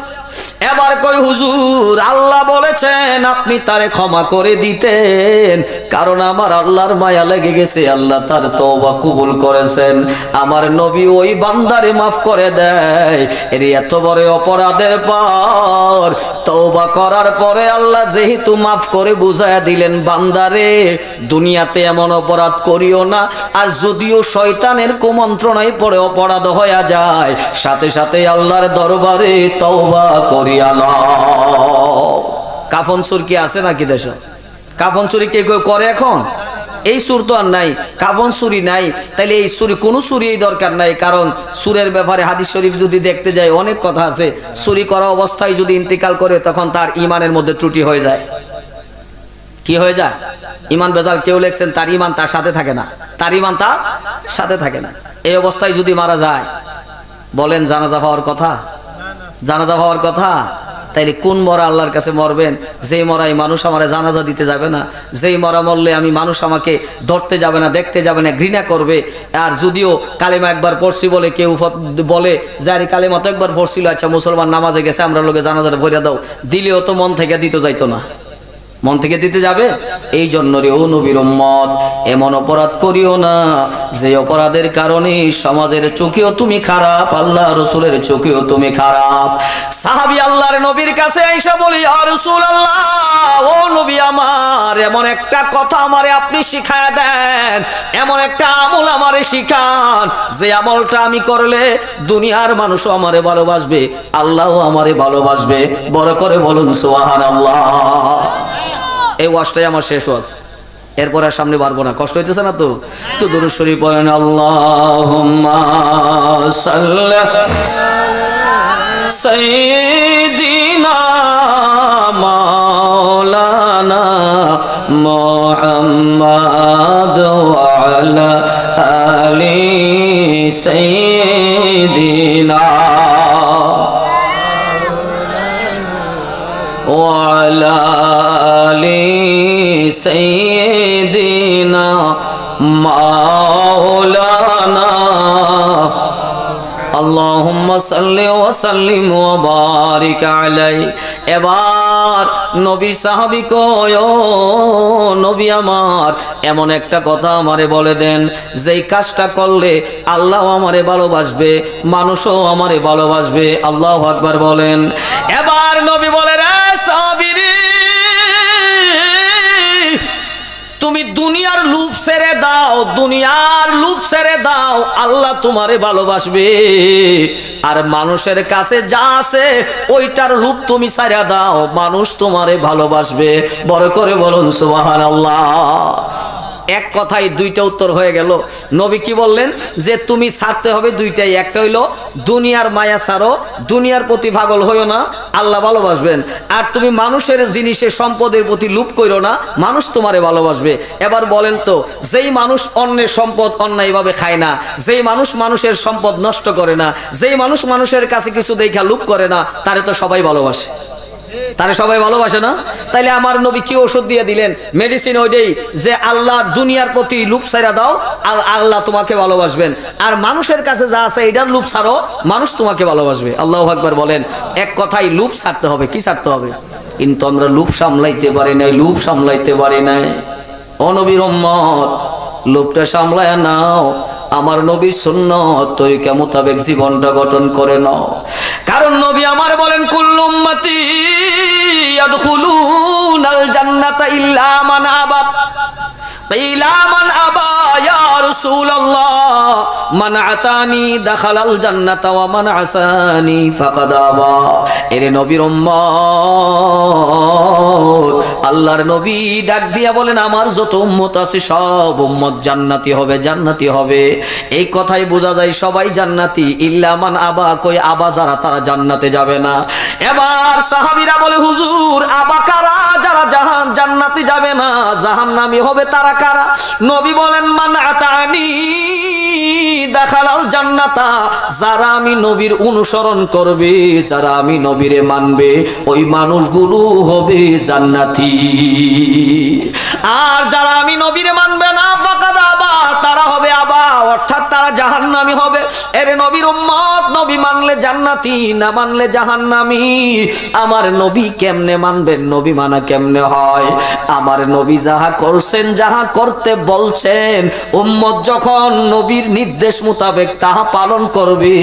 এবার কই হুজুর, আল্লাহ বলেছেন আপনি তারে ক্ষমা করে দিতেন, কারণ আমার আল্লাহর মায়া লেগে গেছে, আল্লাহ তার তওবা কবুল করেছেন, আমার নবী ওই বান্দারে মাফ করে দেয়। এর এত বড় অপরাধের পর তওবা করার পরে আল্লাহ যেহেতু মাফ করে বুঝায়া দিলেন, বান্দারে দুনিয়াতে এমন অপরাধ করিও না, আর যদিও শয়তানের কুমন্ত্রণায় পড়ে অপরাধ হয়ে যায়, সাথে সাথে আল্লাহর দরবারে তওবা করিয়া লও। কাফন চুর কি আছে নাকি দেশ? কাফন চুরি কে কেউ করে এখন? এই সুর তো আর নাই, কাফন চুরি নাই, তাইলে এই চুরি কোনো চুরি দরকার নাই। কারণ চুরের ব্যাপারে হাদিস শরীফ যদি দেখতে যাই অনেক কথা আছে। চুরি করা অবস্থায় যদি ইন্তেকাল করে তখন তার ইমানের মধ্যে ত্রুটি হয়ে যায়। কি হয়ে যায়? ইমান বেজাল। কেউ লেখছেন তার ইমান তার সাথে থাকে না, তার ইমান তার সাথে থাকে না। এই অবস্থায় যদি মারা যায়, বলেন জানাজা পাওয়ার কথা? জানাজা পাওয়ার কথা? তাইলে কোন মরা আল্লাহর কাছে মরবেন? যেই মরাই মানুষ আমারে জানাজা দিতে যাবে না, যেই মরা মরলে আমি মানুষ আমাকে ধরতে যাবে না, দেখতে যাবে না, ঘৃণা করবে। আর যদিও কালেমা একবার পড়ছি বলে কেউ বলে যে আরে কালেমা তো একবার পড়ছিল, আচ্ছা মুসলমান নামাজে গেছে, আমরা লোকে জানাজাটা ভরিয়া দাও, দিলেও তো মন থেকে দিতে যাইতো না, মন থেকে দিতে যাবে। এই জন্য রে ও নবীর উম্মত, এমন অপরাধ করিও না যে অপরাধের কারণে সমাজের চোখেও তুমি খারাপ, আল্লাহ রাসূলের চোখেও তুমি খারাপ। সাহাবী আল্লাহর নবীর কাছে আইসা বলি, ইয়া রাসূলুল্লাহ, ও নবী আমার, এমন একটা কথা আমারে আপনি শিখায়া দেন, এমন একটা আমল আমারে শিখান যে আমলটা আমি করলে দুনিয়ার মানুষও আমারে ভালোবাসবে, আল্লাহও আমারে ভালোবাসবে। বড় করে বলুন সুবহানাল্লাহ। এই ওয়াজটাই আমার শেষ ওয়াজ, এরপর আর সামনে পারবো না। কষ্ট হইতেছে না তো? একটু দুরূদ শরীফ পড়েন। আল্লাহুম্মা সাল্লি সাইয়্যিদিনা মাওলানা মুহাম্মাদ ওয়া আলা আলি সাইয়্যিদিনা ওয়া আলা সাইয়্যিদিনা মাওলানা আল্লাহুম্মা সাল্লি ওয়া সাল্লিম ওয়া বারিক আলাইহি। এবার নবী সাহাবী কয়, ও নবী আমার, এমন একটা কথা আমারে বলে দেন যেই কাজটা করলে আল্লাহ আমারে ভালোবাসবে, মানুষও আমারে ভালোবাসবে। আল্লাহু আকবার বলেন। এবার নবী বলে, রে সাহাবীরে, তুমি দুনিয়ার লোভ ছেড়ে দাও, দুনিয়ার লোভ ছেড়ে দাও, আল্লাহ তোমারে ভালোবাসবে। আর মানুষের কাছে যা আছে ওইটার লোভ তুমি ছাড়া দাও, মানুষ তোমারে ভালোবাসবে। বড় করে বলুন সুবহানাল্লাহ। এক কথায় দুইটা উত্তর হয়ে গেল। নবী কি বললেন? যে তুমি ছাড়তে হবে দুইটাই। একটা হইলো দুনিয়ার মায়া ছাড়ো, দুনিয়ার প্রতি পাগল হইও না, আল্লাহ ভালোবাসবেন। আর তুমি মানুষের জিনিসের সম্পদের প্রতি লোভ করো না, মানুষ তোমারে ভালোবাসবে। এবার বলেন তো, যেই মানুষ অন্যের সম্পদ অন্যায়ভাবে খায় না, যেই মানুষ মানুষের সম্পদ নষ্ট করে না, যেই মানুষ মানুষের কাছে কিছু দেখা লোভ করে না, তারে তো সবাই ভালোবাসে, তারে সবাই ভালোবাসে না? তাইলে আমার নবী কি ওষুধ দিয়ে দিলেন? মেডিসিন ওইটাই যে আল্লাহ দুনিয়ার প্রতি লোভ ছাড়া দাও, আল্লাহ তোমাকে ভালোবাসবেন। আর মানুষের কাছে যা আছে এটার লোভ ছাড়ো, মানুষ তোমাকে ভালোবাসবে। আল্লাহু আকবার বলেন। এক কথায় লোভ ছাড়তে হবে। কি ছাড়তে হবে? কিন্তু আমরা লোভ সামলাইতে পারি নাই, লোভ সামলাইতে পারি নাই। ও নবীর উম্মত, লোভটা সামলায় নাও, আমার নবী সুন্নাত তরিকা মোতাবেক জীবনটা গঠন করে নাও। কারণ নবী আমার বলেন, কুল্লু উম্মতি ইয়াদখুলুনাল জান্নাতা ইল্লা মান আবা। কিলা মান আবা ইয়া রাসূলুল্লাহ? মান আতানি দাখালাল জান্নাতা ওয়া মান আসানি ফাকাদ আবা। এরে নবীর উম্মত, আল্লাহর নবী ডাক দিয়া বলেন, আমার যত উম্মত আছে সব উম্মত জান্নাতি হবে, জান্নাতি হবে। এই কথাই বোঝা যায় সবাই জান্নাতি, ইল্লা মান আবা। কই আবা যারা, তারা জান্নাতে যাবে না। এবার সাহাবীরা বলে, হুজুর আবা কারা? যারা জান্নাতে যাবে না, জাহান্নামী হবে তারা কারা? নবী বলেন, মান আতানি দাখালাল জান্নাতা, যারা আমি নবীর অনুসরণ করবে, যারা আমি নবীরে মানবে, ওই মানুষগুলো হবে জান্নাতি। আর যারা আমি নবীরে মানবে না, ফাকাদ আবা, তারা হবে আবা, অর্থাৎ তারা জাহান্নামী হবে। এর নবীর উম্মত, নবী মানলে জান্নাতি, না মানলে জাহান্নামী। আমার নবী কেমনে মানবেন? নবী মানা কেমনে হয়? আমার নবী যাহা করছেন, যাহা করতে বলছেন, উম্মত যখন নবীর নির্দেশ মোতাবেক তাহা পালন করবে,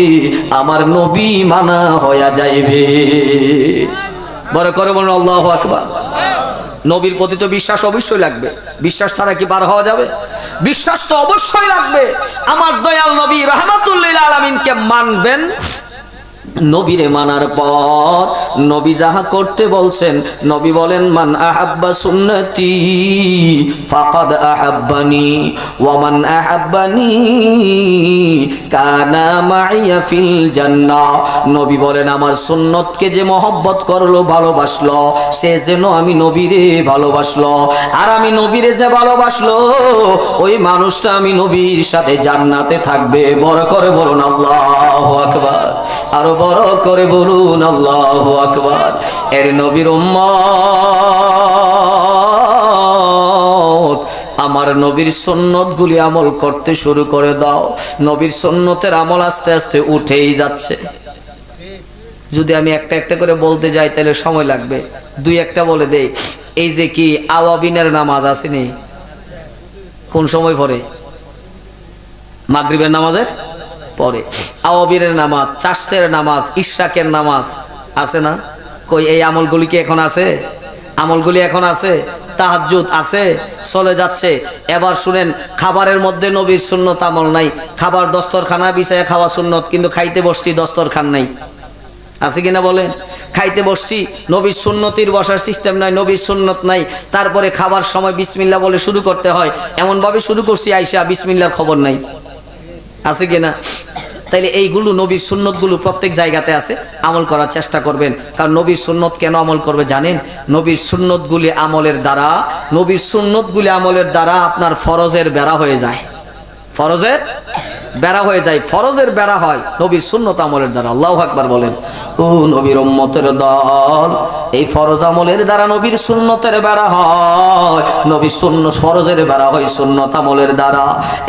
আমার নবী মানা হইয়া যাইবে। বড় করে বলুন আল্লাহু আকবার। নবীর প্রতি তো বিশ্বাস অবশ্যই লাগবে। বিশ্বাস ছাড়া কি পার হওয়া যাবে? বিশ্বাস তো অবশ্যই লাগবে। আমার দয়াল নবী রাহমাতুল লিল আলামিনকে মানবেন। নবীরে মানার পর নবী যাহা করতে বলছেন, নবী বলেন, মান আহাব্বা সুন্নতি ফাকাদ আহাব্বানি ওয়া মান আহাব্বানি কানা মাইয়া ফিল জান্নাহ। নবী বলেন, আমার সুন্নতকে যে মহব্বত করলো, ভালোবাসলো, সে যেন আমি নবীরে ভালোবাসলো। আর আমি নবীরে যে ভালোবাসলো, ওই মানুষটা আমি নবীর সাথে জান্নাতে থাকবে। বড় করে বলুন আল্লাহু আকবার। আরো বড় করে বলুন আল্লাহু আকবার। এর নবীর উম্মত, আমার নবীর সুন্নতগুলি আমল করতে শুরু করে দাও। নবীর সুন্নতের আমল আস্তে আস্তে উঠেই যাচ্ছে। যদি আমি একটা একটা করে বলতে যাই তাহলে সময় লাগবে। দুই একটা বলে দেই। এই যে কি আওয়াবিনের নামাজ আসেনি, কোন সময় পড়ে? মাগরিবের নামাজের পরে। আওয়াবিনের নামাজ, চাষের নামাজ, ইশরাকের নামাজ আছে না? কই এই আমলগুলি কি এখন আছে? আমলগুলি এখন আছে? তাহাজ্জুদ আছে, চলে যাচ্ছে। এবার শুনেন, খাবারের মধ্যে নবীর সুন্নত আমল নাই। খাবার দস্তরখানা বিছায় খাওয়া সুন্নত, কিন্তু খাইতে বসছি দস্তরখান নাই। আছে কিনা বলেন? খাইতে বসছি, নবীর সুন্নতির বসার সিস্টেম নাই, নবীর সুন্নত নাই। তারপরে খাবার সময় বিসমিল্লাহ বলে শুরু করতে হয়, এমনভাবে শুরু করছি আইসা বিসমিল্লাহর খবর নাই। আছে কিনা? তাইলে এইগুলো নবীর সুন্নতগুলো প্রত্যেক জায়গাতে আছে, আমল করার চেষ্টা করবেন। কারণ নবীর সুন্নত কেন আমল করবে জানেন? নবীর সুন্নতগুলি আমলের দ্বারা, নবীর সুন্নতগুলি আমলের দ্বারা আপনার ফরজের বেড়া হয়ে যায়। ফরজের বেড়া হয়ে যায়, ফরজের বেড়া হয় নবীর সুন্নত আমলের দ্বারা। আল্লাহু আকবার বলেন। ও নবীর উম্মতের দল, এই ফরজ আমলের দ্বারা নবীর সুন্নতের বেড়া হয়। নবীর সুন্নত ফরজের বেড়া হয় সুন্নত আমলের দ্বারা।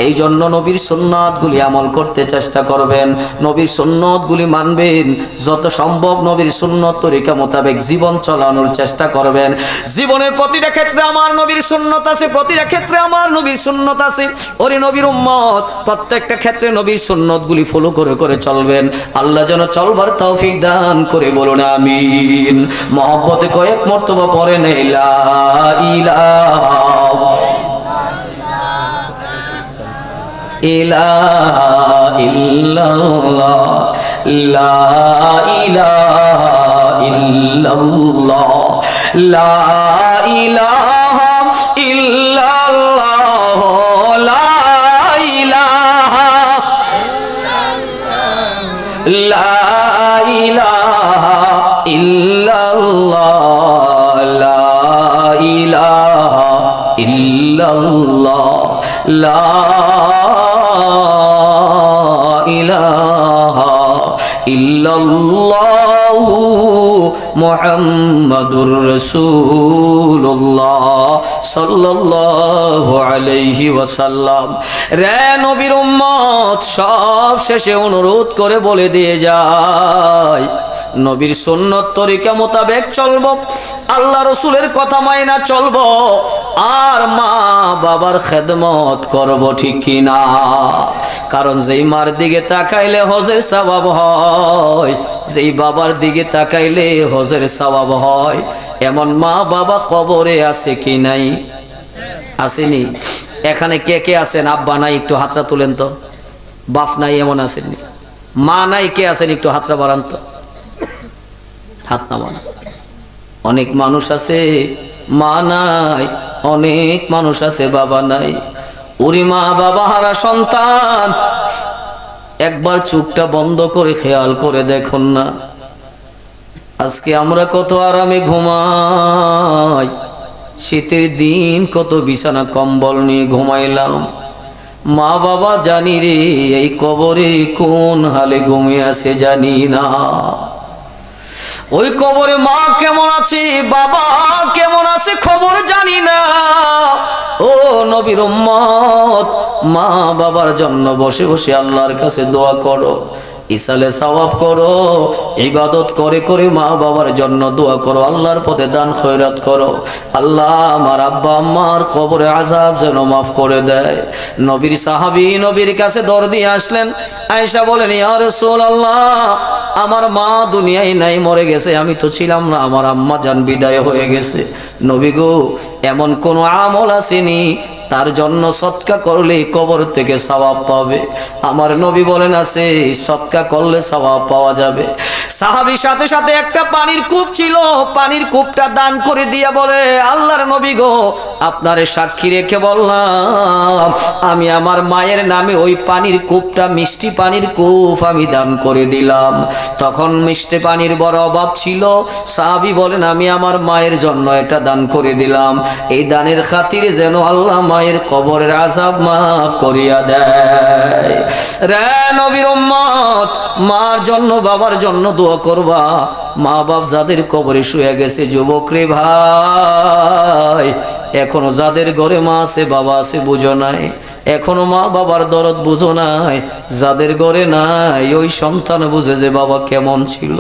এই জন্য নবীর সুন্নতগুলি আমল করতে চেষ্টা করবেন, নবীর সুন্নতগুলি মানবেন, যত সম্ভব নবীর সুন্নত তরিকা মোতাবেক জীবন চালানোর চেষ্টা করবেন। জীবনের প্রতিটা ক্ষেত্রে আমার নবীর সুন্নত আছে, প্রতিটা ক্ষেত্রে আমার নবীর সুন্নত আছে। ওরে নবীর উম্মত, প্রত্যেকটা ক্ষেত্রে নবীর সুন্নতগুলি ফলো করে করে চলবেন। আল্লাহ যেন চলবার তৌফিক দান করে বলুন আমিন। মহব্বতে কয়েক মর্তবা পড়েন লা ইলাহা ইল্লাল্লাহ, লা ইলাহা ইল্লাল্লাহ, লা ইলাহা ইল্লাল্লাহ, লা ইলাহা লা ইলাহা ইল্লাল্লাহ, লা ইলাহা ইল্লাল্লাহ, লা ইলাহা ইল্লাল্লাহু মুহাম্মাদুর রাসূলুল্লাহ সাল্লাল্লাহু আলাইহি ওয়াসাল্লাম। রে নবীর উম্মত, সব শেষে অনুরোধ করে বলে দিয়ে যায়, নবীর সুন্নত তরিকা মোতাবেক চলবো, আল্লাহ রসুলের কথা মাইনা চলবো, আর মা বাবার খেদমত করব, ঠিক কিনা? কারণ যেই মার দিকে তাকাইলে হজের সওয়াব হয়, যেই বাবার দিকে তাকাইলে হজের সওয়াব হয়, এমন মা বাবা কবরে আছে কি নাই? আসেনি? এখানে কে কে আছেন আব্বা নাই? একটু হাতটা তুলেন তো। বাপ নাই এমন আসেননি? মা নাই কে আছেন? একটু হাতটা বাড়ান তো, হাত নামান। অনেক মানুষ আছে মা নাই, অনেক মানুষ আছে বাবা নাই। ওরে মা বাবা হারা সন্তান, একবার চোখটা বন্ধ করে খেয়াল করে দেখুন না, আজকে আমরা কত আরামে ঘুমাই, শীতের দিন কত বিছানা কম্বল নিয়ে ঘুমাইলাম, মা বাবা জানি রে এই কবরে কোন হালে ঘুমিয়ে আছে জানি না। ওই কবরে মা কেমন আছে বাবা কেমন আছে খবর জানি না। ও নবীর উম্মত, মা বাবার জন্য বসে বসে আল্লাহর কাছে দোয়া করো, ইসালে সওয়াব করো, ইবাদত করে করে মা বাবার জন্য দোয়া করো, আল্লাহর পথে দান খয়রাত করো। আল্লাহ আমার আব্বা আম্মার কবরে আযাব যেন মাফ করে দেয়। নবীর সাহাবী নবীর কাছে দৌড় দিয়ে আসলেন। আয়েশা বলেন, ইয়া রাসূলুল্লাহ, আমার মা দুনিয়ায় নাই, মরে গেছে, আমি তো ছিলাম না, আমার আম্মা জান বিদায় হয়ে গেছে। নবী গো, এমন কোন আমল আসেনি তার জন্য সদকা করলে কবর থেকে সওয়াব পাবে? আমার নবী বলেন আছে, সদকা করলে সওয়াব পাওয়া যাবে। সাহাবীর সাথে সাথে একটা পানির কূপ ছিল, পানির কূপটা দান করে দিয়া বলে, আল্লাহর নবী গো, আপনারে সাক্ষী রেখে বললাম, আমি আমার মায়ের নামে ওই পানির কূপটা, মিষ্টি পানির কূপ আমি দান করে দিলাম। তখন মিষ্টি পানির বড় অভাব ছিল। সাহাবী বলেন, আমি আমার মায়ের জন্য এটা দান করে দিলাম, এই দানের খাতিরে যেন আল্লাহ মায়ের কবরের আযাব মাফ করিয়া দেয়। রে নবীর উম্মত, মার জন্য বাবার জন্য দোয়া করবা। মা বাপ যাদের কবরে শুয়ে গেছে, যুবক রে ভাই, এখনো যাদের ঘরে মা আছে বাবা আছে বুঝো নাই, এখনো মা বাবার দরদ বুঝো নাই। যাদের ঘরে নাই, ওই সন্তান বুঝে যে বাবা কেমন ছিল।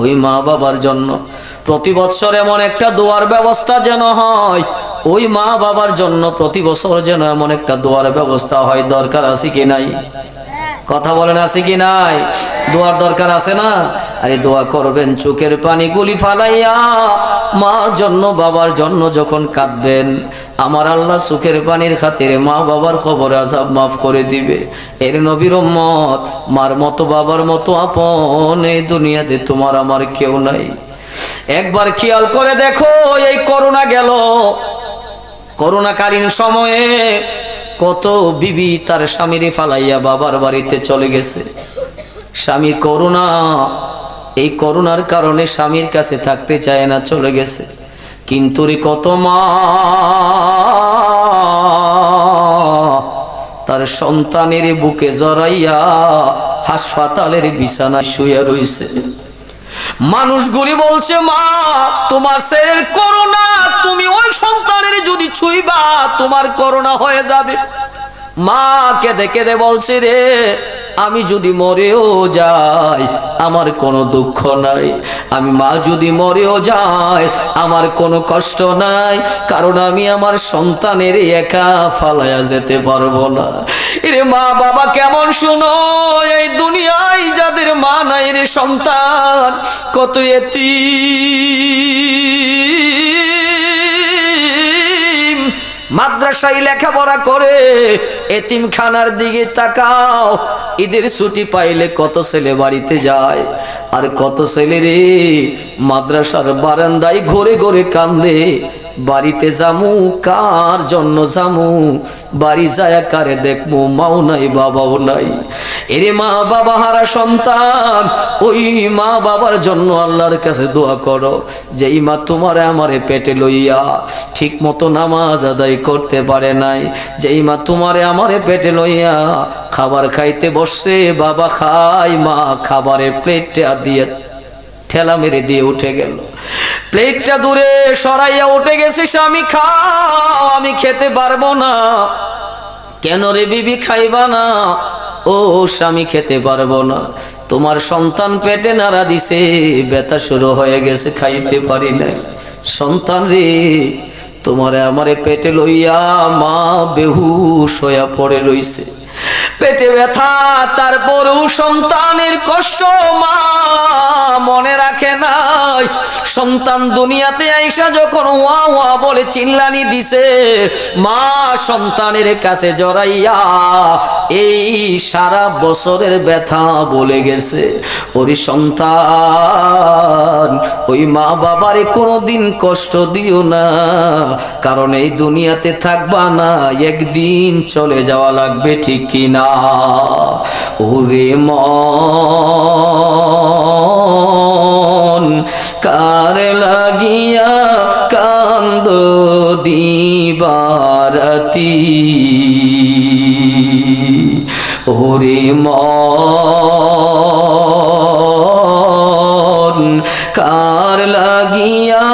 ওই মা বাবার জন্য প্রতি বছর এমন একটা দোয়ার ব্যবস্থা যেন হয়, ওই মা বাবার জন্য প্রতি বছর যেন এমন একটা দোয়ার ব্যবস্থা হয়। দরকার আছে কি নাই? কথা বলেন, আছে কি নাই? দোয়ার দরকার আছে না? আরে দোয়া করবেন চোখের পানি গুলি ফালাইয়া, মার জন্য বাবার জন্য যখন কাঁদবেন, আমার আল্লাহ চোখের পানির খাতিরে মা বাবার কবরে আযাব মাফ করে দিবে। এর নবীর উম্মত, মার মতো বাবার মতো আপন এই দুনিয়াতে তোমার আমার কেউ নাই। একবার খেয়াল করে দেখো, এই করোনা গেল, করোনাকালীন সময়ে কত বিবি তার স্বামীরে ফালাইয়া বাবার বাড়িতে চলে গেছে। স্বামী করোনা, এই করোনার কারণে স্বামীর কাছে থাকতে চায় না, চলে গেছে। কিন্তু রে কত মা তার সন্তানের বুকে জড়াইয়া হাসপাতালের বিছানায় শুয়ে রইছে। মানুষগুলি বলছে, মা তোমার ছেলের করোনা, তুমি ওই সন্তানের যদি ছুঁইবা তোমার করোনা হয়ে যাবে। মা কেঁদে কেঁদে বলছে, রে আমি যদি মরেও যাই আমার কোনো দুঃখ নাই, আমি মা যদি মরেও যাই আমার কোনো কষ্ট নাই, কারণ আমি আমার সন্তানের একা ফালায়া যেতে পারবো না। রে মা বাবা কেমন শুনো, এই দুনিয়ায় যাদের মা নাই রে সন্তান কত এতিম, মাদ্রাসায় লেখাপড়া করে, এতিমখানার দিকে তাকাও, ঈদের ছুটি পাইলে কত ছেলে বাড়িতে যায়, আর কত ছেলে রে মাদ্রাসার বারান্দায় ঘুরে ঘুরে কান্দে, বাড়িতে যামু কার জন্য যামু, বাড়ি যায় কারে দেখবো, মাও নাই বাবাও নাই। এরে মা বাবা হারা সন্তান, ওই মা বাবার জন্য আল্লাহর কাছে দোয়া করো। যেই মা তোমারে আমারে পেটে লইয়া ঠিক মতো নামাজ আদায় করতে পারে নাই, যেই মা তোমারে আমারে পেটে লইয়া খাবার খাইতে বসছে, বাবা খাই, মা খাবারের প্লেটটা দিয়ে ঠেলা মেরে দিয়ে উঠে গেল, প্লেটটা দূরে সরাইয়া উঠে গেছে, স্বামী খাও, আমি খেতে পারবো না। কেন রে বিবি খাইবা না? ও স্বামী খেতে পারবো না, তোমার সন্তান পেটে নাড়া দিছে, ব্যথা শুরু হয়ে গেছে, খাইতে পারি না। সন্তান রে তোমারে আমারে পেটে লইয়া মা বেহুশ হইয়া পড়ে রইছে, পেটে ব্যথা, তারপরেও সন্তানের কষ্ট মা মনে রাখে নাই। সন্তান দুনিয়াতে আইসা যখন ওয়া ওয়া বলে চিল্লানি দিছে, মা সন্তানের কাছে জড়াইয়া এই সারা বছরের ব্যথা বলে গেছে। ওরে সন্তান, ওই মা বাবারে কোনোদিন কষ্ট দিও না, কারণ এই দুনিয়াতে থাকবা না, একদিন চলে যাওয়া লাগবে, ঠিক কিনা? ওরে মন কার লাগিয়া কান্দ দিবারাতি, ওরে মন কার লাগিয়া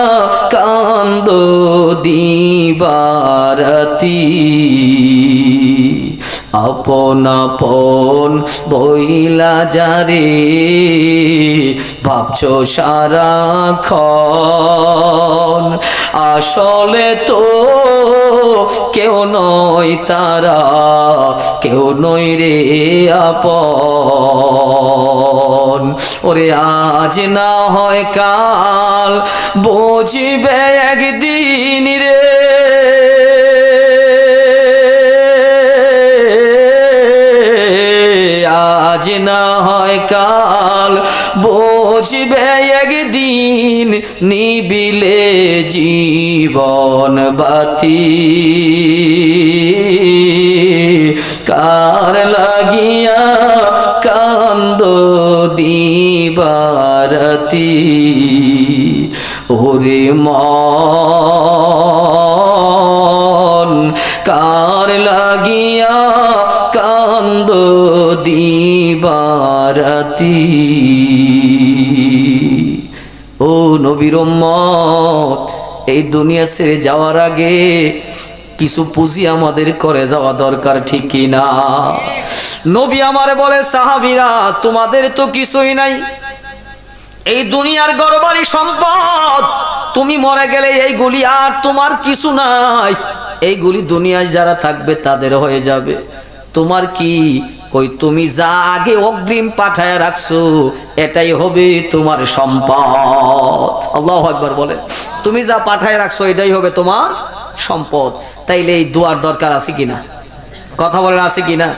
কান্দ দিবারাতি আপন আপন বইলা যারে ভাবছো সারাক্ষণ আসলে তো কেউ নয় তারা কেউ নয় রে আপন ওরে আজ না হয় কাল বুঝবে একদিন রে আজ না হয় কাল বুঝবে একদিন নিবিলে জীবন বাতি কার লাগিয়া কান্দ দিবারাতি ওরে মন কার লাগিয়া কান্দ দিবারাতি ও নবীর উম্মত এই দুনিয়া ছেড়ে যাওয়ার আগে কিছু পুঁজি আমাদের করে যাওয়া দরকার ঠিক কি না নবী আমারে বলে সাহাবীরা তোমাদের তো কিছুই নাই এই দুনিয়ার গড়বাড়ি সম্পদ তুমি মরে গেলে এইগুলি আর তোমার কিছু নাই এইগুলি দুনিয়ায় যারা থাকবে তাদের হয়ে যাবে তোমার কি কই তুমি যা আগে অগ্রিম পাঠায় রাখছো এটাই হবে তোমার সম্পদ আল্লাহু আকবার বলে তুমি যা পাঠায় রাখছো এটাই হবে তোমার সম্পদ তাইলে এই দোয়ার দরকার আছে কিনা কথা বলেন আছে কিনা